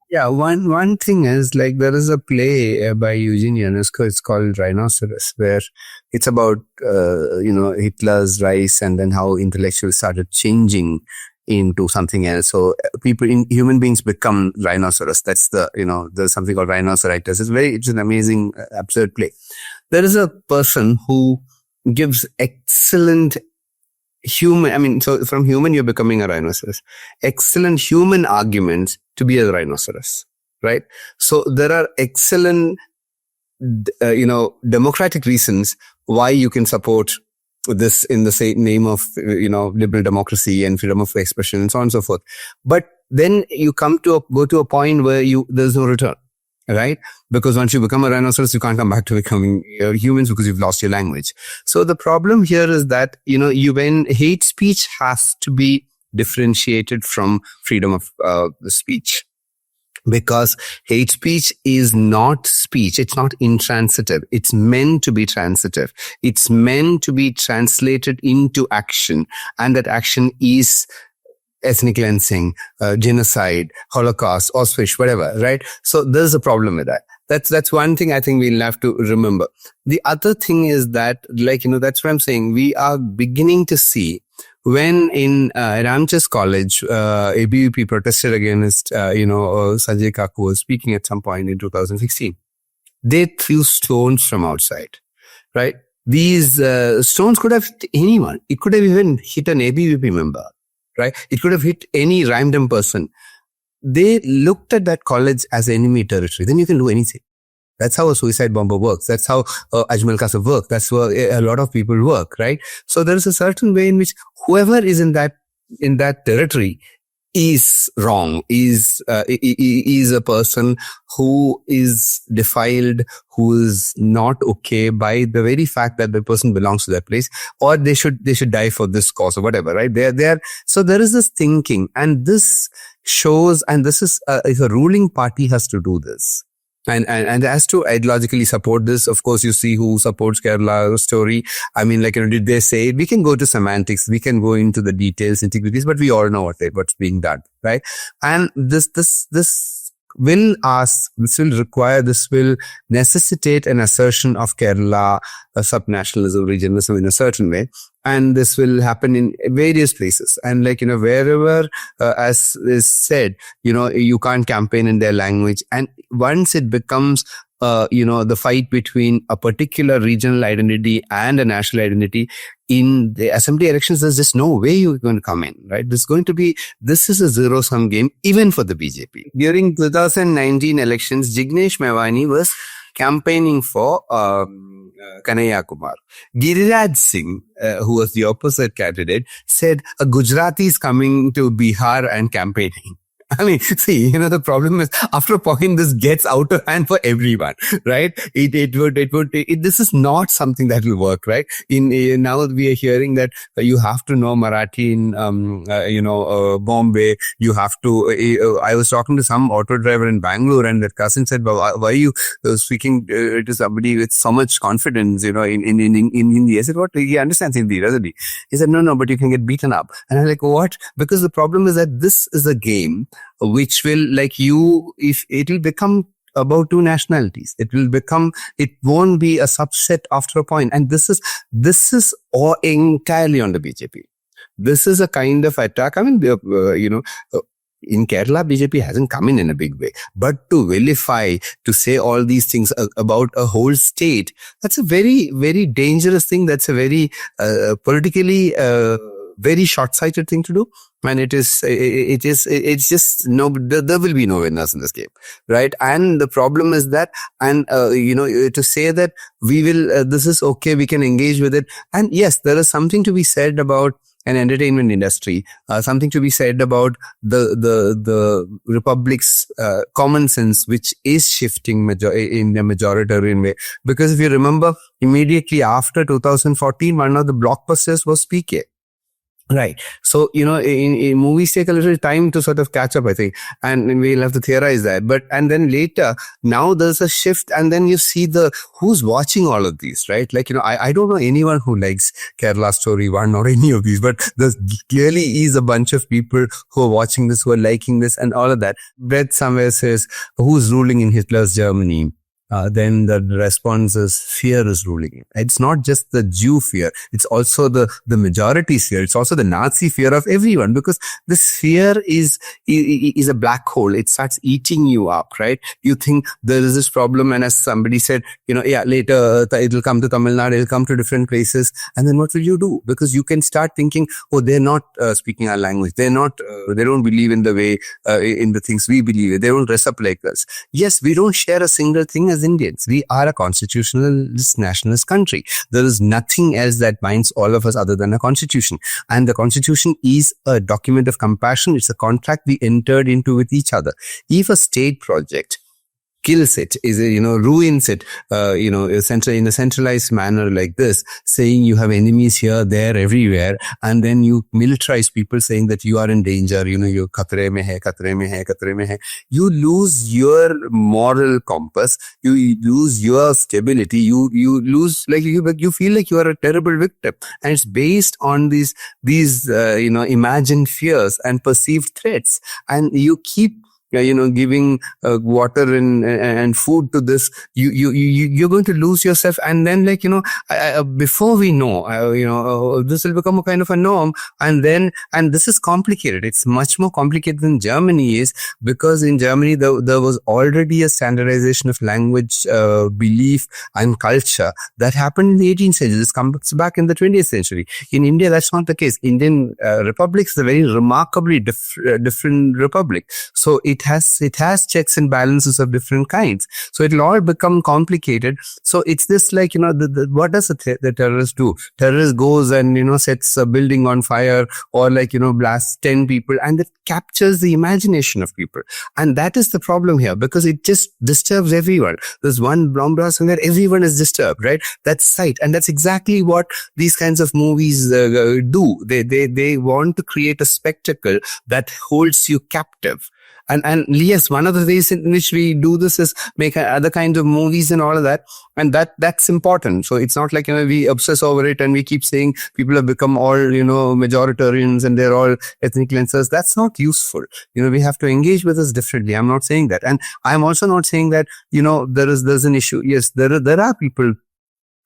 Yeah, one thing is, like, there is a play by Eugene Ionesco. It's called Rhinoceros, where it's about Hitler's rise and then how intellectuals started changing into something else. So human beings become rhinoceros. That's there's something called rhinoceritis. It's an amazing, absurd play. There is a person who gives excellent so from human, you're becoming a rhinoceros. Excellent human arguments to be a rhinoceros, right? So there are excellent, democratic reasons why you can support this in the name of, liberal democracy and freedom of expression and so on and so forth. But then you go to a point where there's no return, right? Because once you become a rhinoceros, you can't come back to becoming humans because you've lost your language. So the problem here is that, when hate speech has to be differentiated from freedom of speech. Because hate speech is not speech. It's not intransitive. It's meant to be transitive. It's meant to be translated into action. And that action is ethnic cleansing, genocide, Holocaust, Auschwitz, whatever, right? So there's a problem with that. That's one thing I think we'll have to remember. The other thing is that, that's what I'm saying. We are beginning to see when in Ramchas College, ABVP protested against, Sanjay Kaku was speaking at some point in 2016. They threw stones from outside, right? These stones could have hit anyone. It could have even hit an ABVP member, right? It could have hit any random person. They looked at that college as enemy territory. Then you can do anything. That's how a suicide bomber works. That's how Ajmal Kasab works. That's how a lot of people work, right? So there is a certain way in which whoever is in that territory is wrong, is a person who is defiled, who is not okay by the very fact that the person belongs to that place, or they should die for this cause or whatever, right? So there is this thinking, and this shows, and this is if a ruling party has to do this. And has to ideologically support this. Of course, you see who supports Kerala Story. I mean, did they say it? We can go to semantics. We can go into the details, integrities, but we all know what's being done, right? And this will necessitate an assertion of Kerala, subnationalism, regionalism in a certain way. And this will happen in various places. And wherever, as is said, you can't campaign in their language. And once it becomes, the fight between a particular regional identity and a national identity in the assembly elections, there's just no way you're going to come in, right? This is a zero-sum game, even for the BJP. During 2019 elections, Jignesh Mewani was campaigning for Kanhaiya Kumar. Giriraj Singh, who was the opposite candidate, said a Gujarati is coming to Bihar and campaigning. I mean, see, the problem is after a point, this gets out of hand for everyone, right? This is not something that will work, right? Now we are hearing that you have to know Marathi in, Bombay. You have to, I was talking to some auto driver in Bangalore, and that cousin said, why are you speaking to somebody with so much confidence, in Hindi? I said, what? He understands Hindi, doesn't he? He said, no, but you can get beaten up. And I'm like, what? Because the problem is that this is a game which will, if it will become about two nationalities, it won't be a subset after a point. And this is all entirely on the BJP. This is a kind of attack. I mean, in Kerala, BJP hasn't come in a big way, but to vilify, to say all these things about a whole state, that's a very, very dangerous thing. That's a very politically very short-sighted thing to do. And it's just no, there will be no winners in this game, right? And the problem is that, and to say that we will, this is okay, we can engage with it. And yes, there is something to be said about an entertainment industry, something to be said about the republic's common sense, which is shifting in a majoritarian way. Because if you remember, immediately after 2014, one of the blockbusters was PK. Right. So, in movies take a little time to sort of catch up, I think, and we'll have to theorize that. And then later, now there's a shift, and then you see who's watching all of these, right? I don't know anyone who likes Kerala Story 1 or any of these, but there clearly is a bunch of people who are watching this, who are liking this and all of that. Brett somewhere says, who's ruling in Hitler's Germany? Then the response is fear is ruling. It's not just the Jew fear. It's also the majority fear. It's also the Nazi fear of everyone, because this fear is a black hole. It starts eating you up, right? You think there is this problem, and as somebody said, later it'll come to Tamil Nadu, it'll come to different places. And then what will you do? Because you can start thinking, oh, they're not speaking our language. They're not, they don't believe in the way, in the things we believe in. They don't dress up like us. Yes, we don't share a single thing as Indians. We are a constitutionalist nationalist country. There is nothing else that binds all of us other than a constitution. And the constitution is a document of compassion. It's a contract we entered into with each other. If a state project kills it, ruins it, in a centralized manner like this, saying you have enemies here, there, everywhere, and then you militarize people saying that you are in danger, you khatre mein hai, khatre mein hai, khatre mein hai. You lose your moral compass, you lose your stability, you lose, you feel like you are a terrible victim. And it's based on these imagined fears and perceived threats. And you keep giving water and food to this, you're going to lose yourself. And then before we know, this will become a kind of a norm. And this is complicated. It's much more complicated than Germany is, because in Germany, there was already a standardization of language, belief and culture that happened in the 18th century. This comes back in the 20th century. In India, that's not the case. Indian republic is a very remarkably different republic. So it has checks and balances of different kinds. So it'll all become complicated. So it's this what does the terrorist do? Terrorist goes and, sets a building on fire, or blasts 10 people, and it captures the imagination of people. And that is the problem here, because it just disturbs everyone. There's one bomb blast and that everyone is disturbed, right? That's sight. And that's exactly what these kinds of movies do. They want to create a spectacle that holds you captive. And yes, one of the ways in which we do this is make other kinds of movies and all of that. And that's important. So it's not like, we obsess over it and we keep saying people have become all, majoritarians and they're all ethnic cleansers. That's not useful. We have to engage with us differently. I'm not saying that. And I'm also not saying that, there's an issue. Yes, there are people.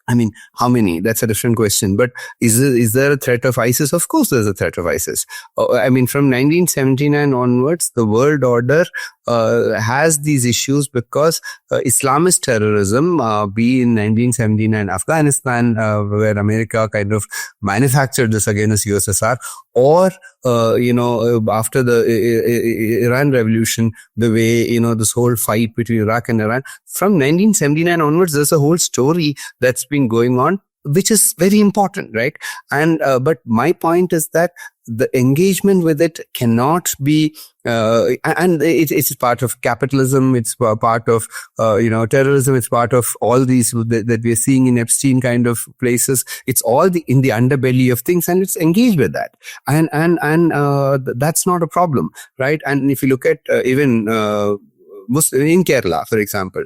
I mean, how many? That's a different question. But is there a threat of ISIS? Of course, there's a threat of ISIS. From 1979 onwards, the world order has these issues because Islamist terrorism, be in 1979 Afghanistan, where America kind of manufactured this against USSR, or after the Iran revolution, the way this whole fight between Iraq and Iran, from 1979 onwards, there's a whole story that's been going on which is very important, right? And but my point is that the engagement with it cannot be, and it's part of capitalism. It's part of terrorism. It's part of all these that we're seeing in Epstein kind of places. It's all in the underbelly of things, and it's engaged with that, and that's not a problem, right? And if you look at even Muslim in Kerala, for example.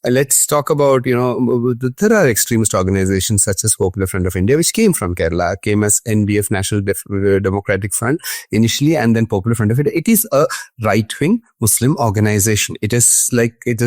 Let's talk about, there are extremist organizations such as Popular Front of India, which came from Kerala, came as NDF, National Democratic Front initially, and then Popular Front of India. It is a right-wing Muslim organization. It is it's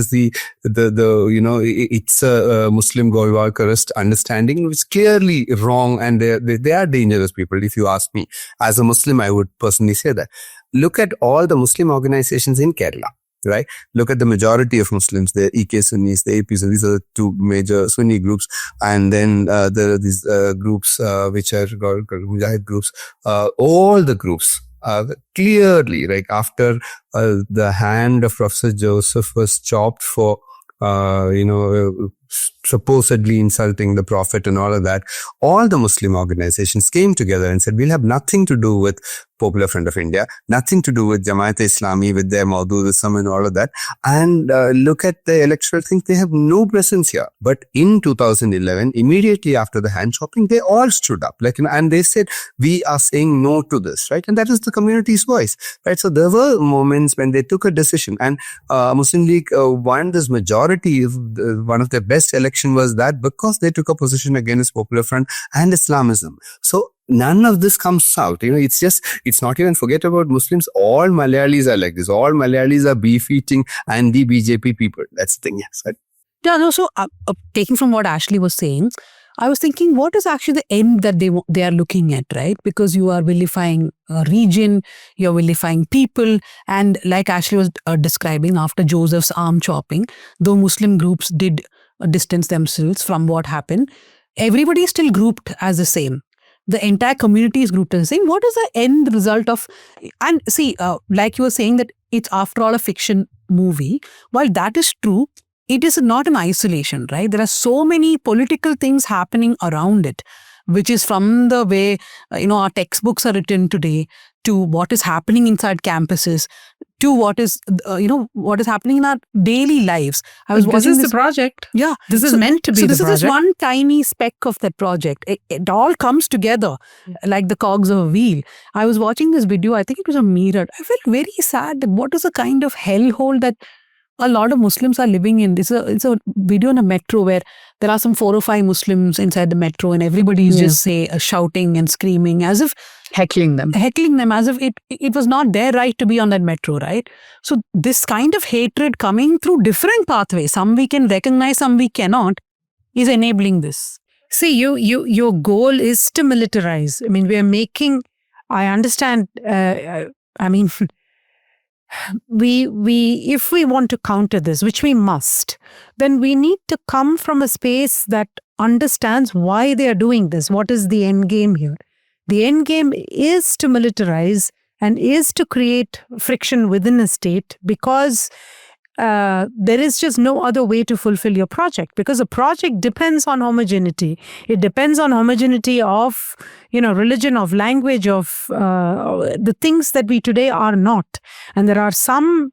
a Muslim Golwalkarist understanding, which is clearly wrong, and they are dangerous people, if you ask me. As a Muslim, I would personally say that. Look at all the Muslim organizations in Kerala. Right. Look at the majority of Muslims, the EK Sunnis, the AP Sunnis. These are the two major Sunni groups. And then there are these groups which are called Mujahid groups. All the groups clearly, like after the hand of Professor Joseph was chopped for, supposedly insulting the Prophet and all of that, all the Muslim organizations came together and said, we'll have nothing to do with Popular Front of India, nothing to do with Jamaat-e-Islami with their Maududism and all of that. And look at the electoral thing, they have no presence here. But in 2011, immediately after the hand chopping, they all stood up, and they said, we are saying no to this, right? And that is the community's voice, right? So there were moments when they took a decision, and Muslim League won this majority. One of their best election was that because they took a position against Popular Front and Islamism. So none of this comes out. It's not even, forget about Muslims. All Malayalis are like this. All Malayalis are beef-eating and the BJP people. That's the thing. Yes. Right? Yeah, no, so taking from what Ashley was saying, I was thinking, what is actually the end that they are looking at, right? Because you are vilifying a region, you're vilifying people, and like Ashley was describing, after Joseph's arm chopping, though Muslim groups did distance themselves from what happened, everybody is still grouped as the same. The entire community is grouped as the same. What is the end result of? And see, like you were saying, that it's after all a fiction movie. While that is true, it is not an isolation, right? There are so many political things happening around it, which is from the way, our textbooks are written today, to what is happening inside campuses, to what is happening in our daily lives. This is the project. Yeah. This is meant to be the project. So this is one tiny speck of that project. It all comes together like the cogs of a wheel. I was watching this video, I think it was a Mirror. I felt very sad that what is the kind of hellhole that a lot of Muslims are living in. It's a video in a metro where there are some 4 or 5 Muslims inside the metro, and everybody is just shouting and screaming, as if Heckling them as if it was not their right to be on that metro, right? So this kind of hatred coming through different pathways, some we can recognize, some we cannot, is enabling this. See, your goal is to militarize. I mean, we are making, I understand, if we want to counter this, which we must, then we need to come from a space that understands why they are doing this. What is the end game here? The end game is to militarize and is to create friction within a state, because there is just no other way to fulfill your project, because a project depends on homogeneity. It depends on homogeneity of, religion, of language, of the things that we today are not. And there are some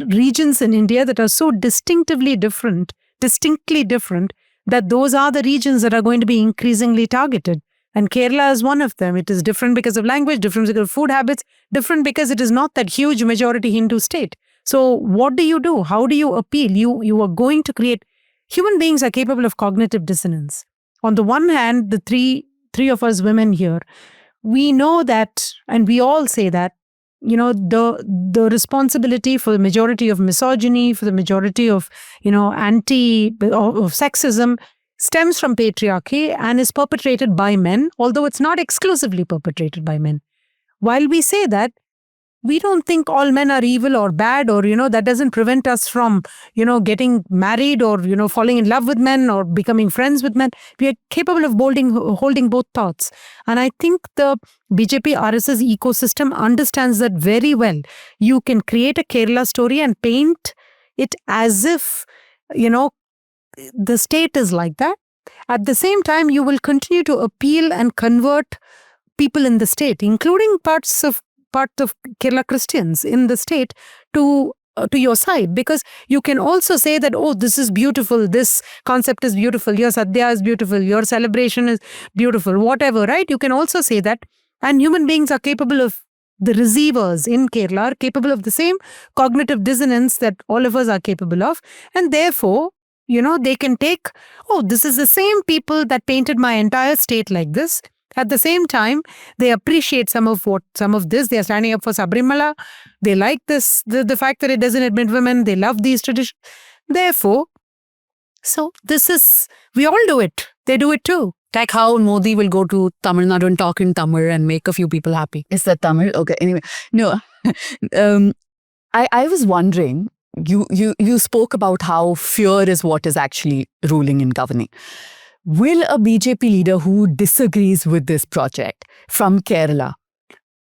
regions in India that are so distinctly different, that those are the regions that are going to be increasingly targeted. And Kerala is one of them. It is different because of language, different because of food habits, different because it is not that huge majority Hindu state. So what do you do? How do you appeal? You are going to create... Human beings are capable of cognitive dissonance. On the one hand, the three of us women here, we know that, and we all say that, the responsibility for the majority of misogyny, for the majority of, of sexism, stems from patriarchy and is perpetrated by men, although it's not exclusively perpetrated by men. While we say that, we don't think all men are evil or bad, or, that doesn't prevent us from, getting married or, falling in love with men or becoming friends with men. We are capable of holding both thoughts. And I think the BJP RSS ecosystem understands that very well. You can create a Kerala story and paint it as if, the state is like that. At the same time, you will continue to appeal and convert people in the state, including parts of Kerala Christians in the state, to your side, because you can also say that, oh, this is beautiful, this concept is beautiful, your sadhya is beautiful, your celebration is beautiful, whatever, right? You can also say that, and human beings are capable of, the receivers in Kerala are capable of the same cognitive dissonance that all of us are capable of, and therefore, they can take, oh, this is the same people that painted my entire state like this. At the same time, they appreciate some of this. They are standing up for Sabrimala. They like this, the fact that it doesn't admit women. They love these traditions. Therefore, so this is, we all do it. They do it too. Like how Modi will go to Tamil Nadu and talk in Tamil and make a few people happy. Is that Tamil? Okay. Anyway, no. I was wondering, you spoke about how fear is what is actually ruling and governing. Will a BJP leader who disagrees with this project from Kerala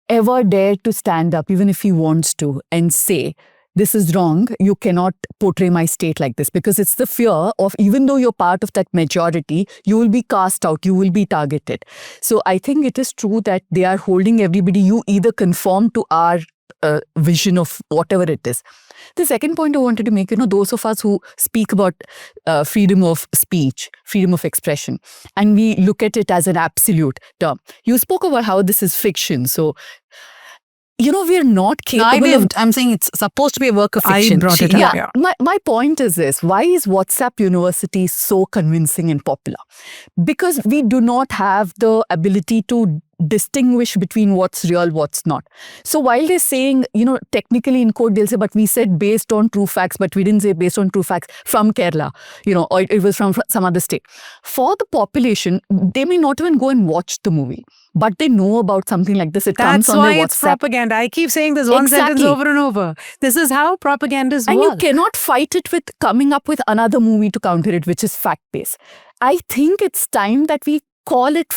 ever dare to stand up, even if he wants to, and say, this is wrong, you cannot portray my state like this? Because it's the fear of, even though you're part of that majority, you will be cast out, you will be targeted. So I think it is true that they are holding everybody, you either conform to our vision of whatever it is. The second point I wanted to make, those of us who speak about freedom of speech, freedom of expression, and we look at it as an absolute term. You spoke about how this is fiction. So, we're not capable I'm saying it's supposed to be a work of fiction. I brought it up. Yeah. My point is this. Why is WhatsApp University so convincing and popular? Because we do not have the ability to distinguish between what's real, what's not. So while they're saying, technically in court, they'll say, but we said based on true facts, but we didn't say based on true facts from Kerala, or it was from some other state. For the population, they may not even go and watch the movie, but they know about something like this. It That's comes on why their it's WhatsApp. propaganda. I keep saying this one sentence over and over. This is how propagandas And work. you cannot fight it with coming up with another movie to counter it, which is fact-based. I think it's time that we call it,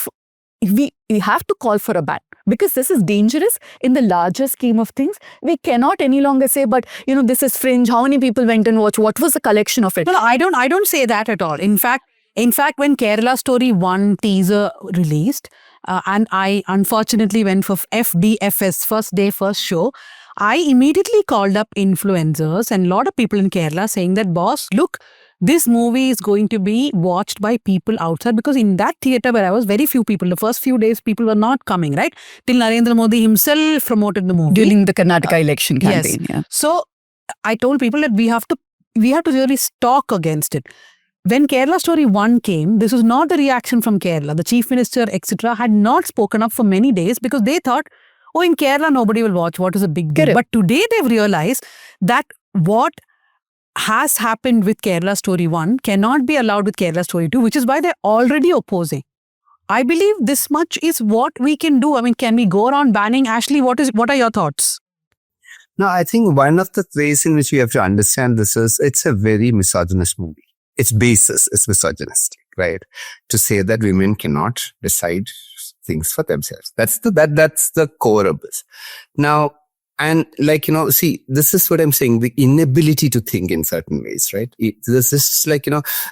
we have to call for a ban, because this is dangerous in the larger scheme of things. We cannot any longer say, but, this is fringe. How many people went and watched? What was the collection of it? No, I don't say that at all. In fact, when Kerala Story 1 teaser released, and I unfortunately went for FDFS, first day, first show, I immediately called up influencers and a lot of people in Kerala saying that, boss, look, this movie is going to be watched by people outside, because in that theatre where I was, very few people, the first few days, people were not coming, right? Till Narendra Modi himself promoted the movie. During the Karnataka election campaign. Yes. Yeah. So I told people that we have to really stalk against it. When Kerala Story 1 came, this was not the reaction from Kerala. The Chief Minister, etc., had not spoken up for many days because they thought, oh, in Kerala, nobody will watch. What is a big deal? Correct. But today they've realized that what has happened with Kerala Story 1 cannot be allowed with Kerala Story 2, which is why they're already opposing. I believe this much is what we can do. I mean, can we go around banning? Ashley, what are your thoughts? No, I think one of the ways in which we have to understand this is it's a very misogynist movie. Its basis is misogynistic, right? To say that women cannot decide things for themselves. That's the core of this. Now, and see, this is what I'm saying, the inability to think in certain ways, right? This is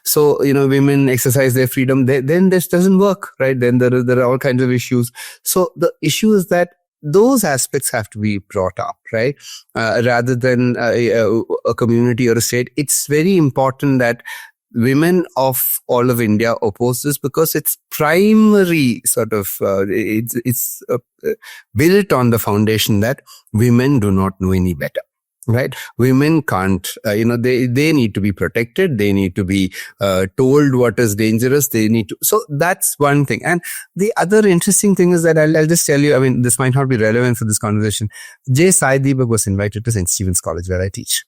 women exercise their freedom, then this doesn't work, right? Then there are all kinds of issues. So the issue is that those aspects have to be brought up, right? Rather than a community or a state. It's very important that women of all of India oppose this, because it's primary sort of, it's built on the foundation that women do not know any better. Right? Women can't, they need to be protected. They need to be told what is dangerous. So that's one thing. And the other interesting thing is that I'll just tell you, I mean, this might not be relevant for this conversation. J. Sai Deepak was invited to St. Stephen's College where I teach.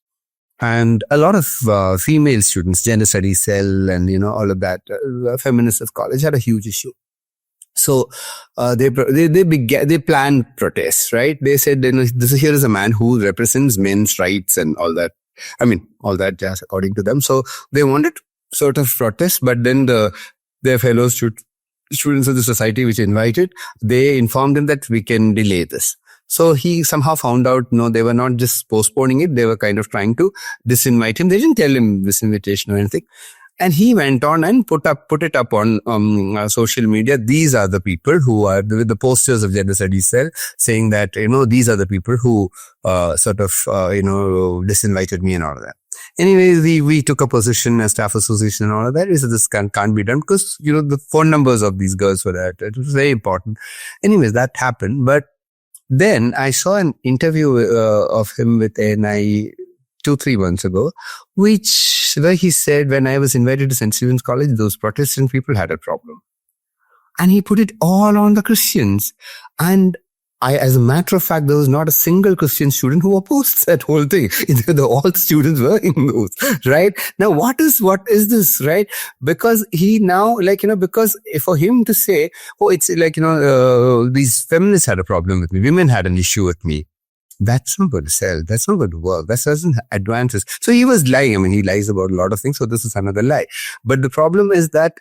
And a lot of female students, gender studies cell and, all of that, feminists of college had a huge issue. So they planned protests, right? They said, here is a man who represents men's rights and all that. I mean, all that jazz according to them. So they wanted sort of protest, but then their fellow students of the society which invited, they informed him that we can delay this. So he somehow found out, no, they were not just postponing it. They were kind of trying to disinvite him. They didn't tell him this invitation or anything. And he went on and put it up on social media. These are the people who are with the posters of gender studies cell saying that, these are the people who disinvited me and all of that. Anyway, we took a position as staff association and all of that. We said this can't be done because, the phone numbers of these girls were there. It was very important. Anyways, that happened. But then I saw an interview of him with ANI 2-3 months ago, where he said, when I was invited to St. Stephen's College, those Protestant people had a problem. And he put it all on the Christians. And as a matter of fact, there was not a single Christian student who opposed that whole thing. All the students were Hindus, right? Now, what is this, right? Because he now, because for him to say, it's these feminists had a problem with me, women had an issue with me. That's not going to sell. That's not going to work. That doesn't advance us. So he was lying. I mean, he lies about a lot of things. So this is another lie. But the problem is that,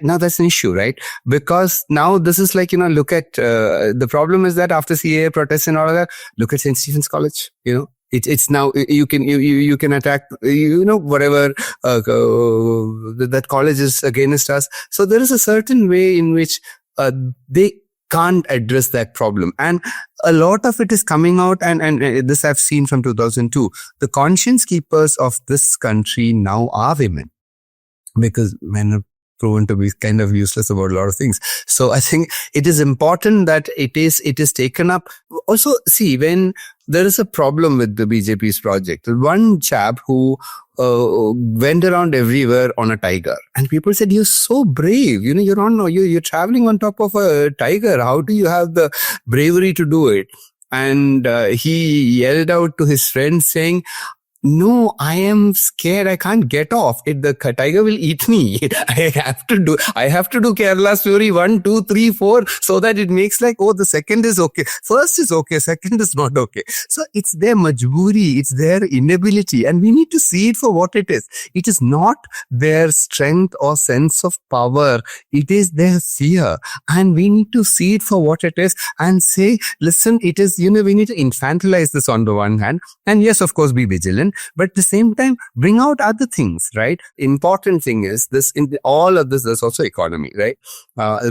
now that's an issue, right? Because now this is look at, the problem is that after CAA protests and all of that, look at St. Stephen's College, it's now, you can attack, whatever, that college is against us. So there is a certain way in which, they can't address that problem. And a lot of it is coming out, and this I've seen from 2002. The conscience keepers of this country now are women, because men are proven to be kind of useless about a lot of things. So I think it is important that it is taken up. Also, see, when there is a problem with the BJP's project, one chap who went around everywhere on a tiger, and people said, "You're so brave. You're traveling on top of a tiger. How do you have the bravery to do it?" And he yelled out to his friends saying, "No, I am scared. I can't get off. The tiger will eat me. I have to do Kerala story 1, 2, 3, 4 so that it makes the second is okay. First is okay. Second is not okay." So it's their majburi. It's their inability. And we need to see it for what it is. It is not their strength or sense of power. It is their fear. And we need to see it for what it is and say, listen, it is, we need to infantilize this on the one hand. And yes, of course, be vigilant. But at the same time, bring out other things, right? Important thing is this, in all of this, there's also economy, right?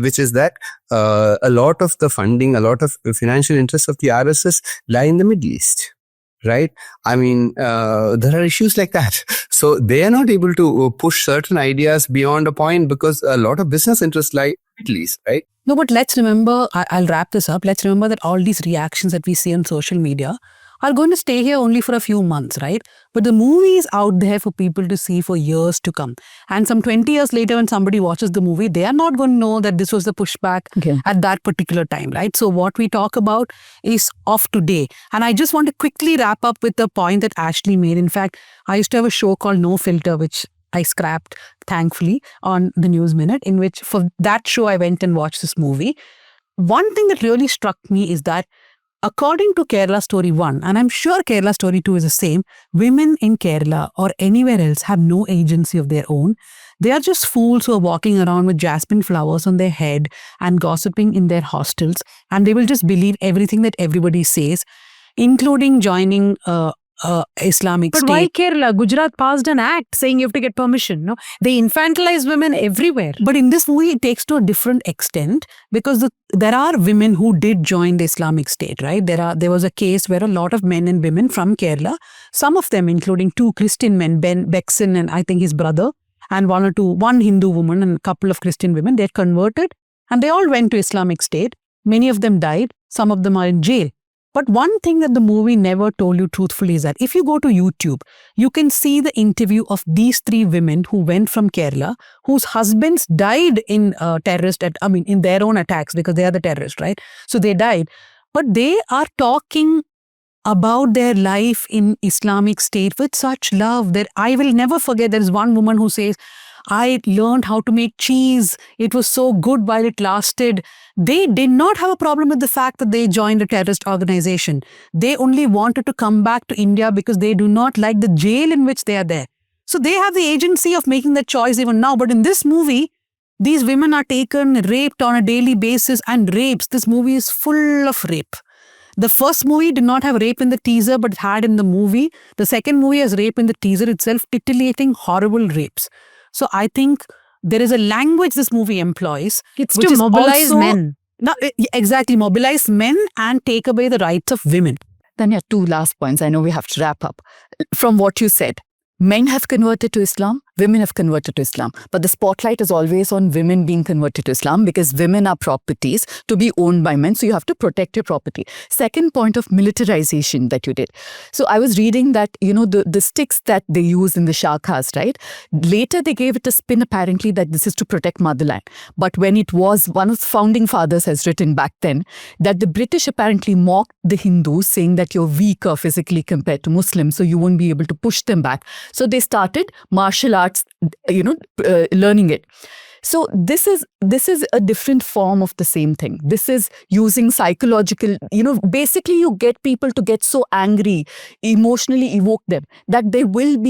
Which is that a lot of the funding, a lot of financial interests of the RSS lie in the Middle East, right? I mean, there are issues like that. So they are not able to push certain ideas beyond a point because a lot of business interests lie in the Middle East, right? No, but let's remember, I'll wrap this up. Let's remember that all these reactions that we see on social media are going to stay here only for a few months, right? But the movie is out there for people to see for years to come. And some 20 years later, when somebody watches the movie, they are not going to know that this was the pushback at that particular time, right? So what we talk about is of today. And I just want to quickly wrap up with the point that Ashley made. In fact, I used to have a show called No Filter, which I scrapped, thankfully, on the News Minute, in which for that show, I went and watched this movie. One thing that really struck me is that according to Kerala Story 1, and I'm sure Kerala Story 2 is the same, women in Kerala or anywhere else have no agency of their own. They are just fools who are walking around with jasmine flowers on their head and gossiping in their hostels. And they will just believe everything that everybody says, including joining Islamic State. But why Kerala? Gujarat passed an act saying you have to get permission. No, they infantilize women everywhere. But in this movie, it takes to a different extent because there are women who did join the Islamic State, right? There was a case where a lot of men and women from Kerala, some of them, including 2 Christian men, Ben Bexon and I think his brother, and one Hindu woman and a couple of Christian women, they converted and they all went to Islamic State. Many of them died. Some of them are in jail. But one thing that the movie never told you truthfully is that if you go to YouTube, you can see the interview of these 3 women who went from Kerala, whose husbands died in in their own attacks because they are the terrorists, right? So they died. But they are talking about their life in Islamic State with such love that I will never forget. There is one woman who says, I learned how to make cheese. It was so good while it lasted. They did not have a problem with the fact that they joined a terrorist organization. They only wanted to come back to India because they do not like the jail in which they are there. So they have the agency of making that choice even now. But in this movie, these women are taken, raped on a daily basis and rapes. This movie is full of rape. The first movie did not have rape in the teaser, but had in the movie. The second movie has rape in the teaser itself, titillating, horrible rapes. So I think there is a language this movie employs. It's which to is mobilize also- men. No, exactly, mobilize men and take away the rights of women. Then, yeah, two last points. I know we have to wrap up. From what you said, men have converted to Islam, women have converted to Islam. But the spotlight is always on women being converted to Islam because women are properties to be owned by men. So you have to protect your property. Second point of militarization that you did. So I was reading that, the sticks that they use in the shakhas, right? Later they gave it a spin apparently that this is to protect motherland. But when it was, one of the founding fathers has written back then that the British apparently mocked the Hindus saying that you're weaker physically compared to Muslims, so you won't be able to push them back. So they started martial arts, learning it. So this is a different form of the same thing. This is using psychological, basically you get people to get so angry, emotionally evoke them that there won't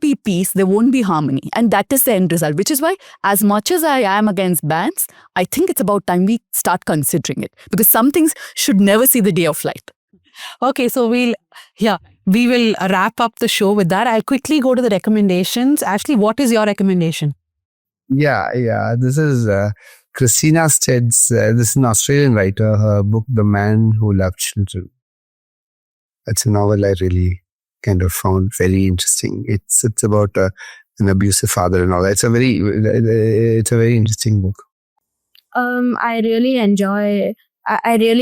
be peace, there won't be harmony. And that is the end result, which is why as much as I am against bans, I think it's about time we start considering it because some things should never see the day of light. Okay, so we will wrap up the show with that. I'll quickly go to the recommendations. Ashley, what is your recommendation? Yeah. This is Christina Stead's, this is an Australian writer, her book, The Man Who Loved Children. It's a novel I really kind of found very interesting. It's about an abusive father and all that. It's a very interesting book. I really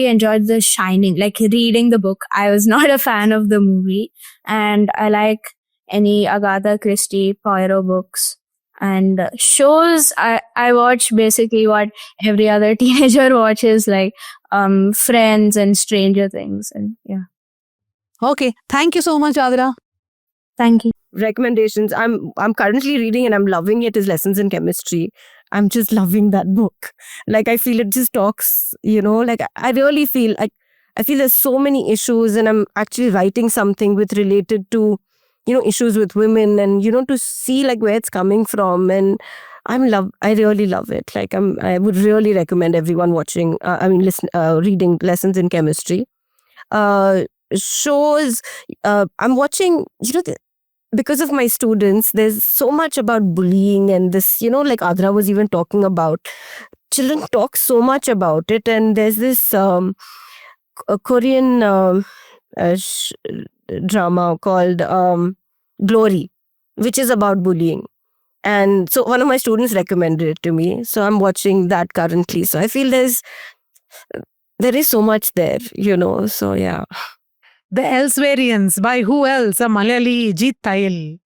enjoyed The Shining, like reading the book. I was not a fan of the movie, and I like any Agatha Christie, Poirot books. And shows, I watch basically what every other teenager watches, like Friends and Stranger Things. And yeah. Okay, thank you so much, Adhira. Thank you. Recommendations. I'm currently reading and I'm loving it is Lessons in Chemistry. I'm just loving that book. Like I feel it just talks, like I really feel like I feel there's so many issues and I'm actually writing something with related to issues with women and to see like where it's coming from, and I really love it. Like I would really recommend everyone watching reading Lessons in Chemistry. Shows I'm watching, because of my students, there's so much about bullying and this, like Adhira was even talking about. Children talk so much about it, and there's this a Korean drama called Glory, which is about bullying. And so one of my students recommended it to me. So I'm watching that currently. So I feel there is so much there, so yeah. The Elsewherians by who else? A Malayali, Jeet Tayal.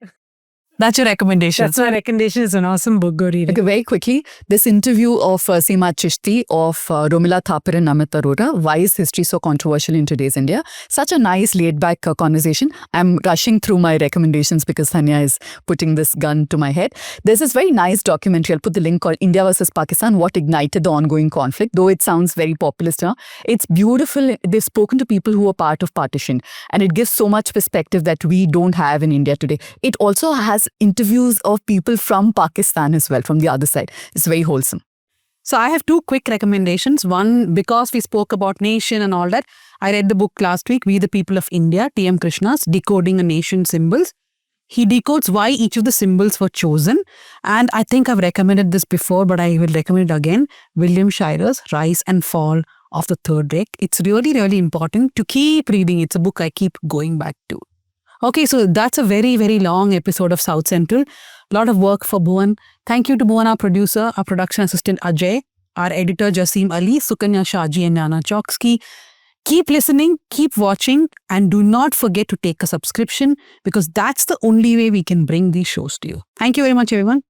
That's your recommendation. That's my recommendation. It's an awesome book. Go read it. Okay, very quickly, this interview of Seema Chishti, of Romila Thapar and Amit Arora, why is history so controversial in today's India? Such a nice laid-back conversation. I'm rushing through my recommendations because Dhanya is putting this gun to my head. There's this very nice documentary, I'll put the link, called India versus Pakistan, What Ignited the Ongoing Conflict, though it sounds very populist now. It's beautiful. They've spoken to people who were part of partition, and it gives so much perspective that we don't have in India today. It also has interviews of people from Pakistan as well, from the other side. It's very wholesome. So I have two quick recommendations. One, because we spoke about nation and all that, I read the book last week, We the People of India, T.M. Krishna's Decoding a Nation's Symbols. He decodes why each of the symbols were chosen. And I think I've recommended this before, but I will recommend it again. William Shirer's Rise and Fall of the Third Reich. It's really, really important to keep reading. It's a book I keep going back to. Okay, so that's a very, very long episode of South Central. A lot of work for Bhuvan. Thank you to Bhuvan, our producer, our production assistant Ajay, our editor Jasim Ali, Sukanya Shaji and Nana Choksky. Keep listening, keep watching, and do not forget to take a subscription because that's the only way we can bring these shows to you. Thank you very much, everyone.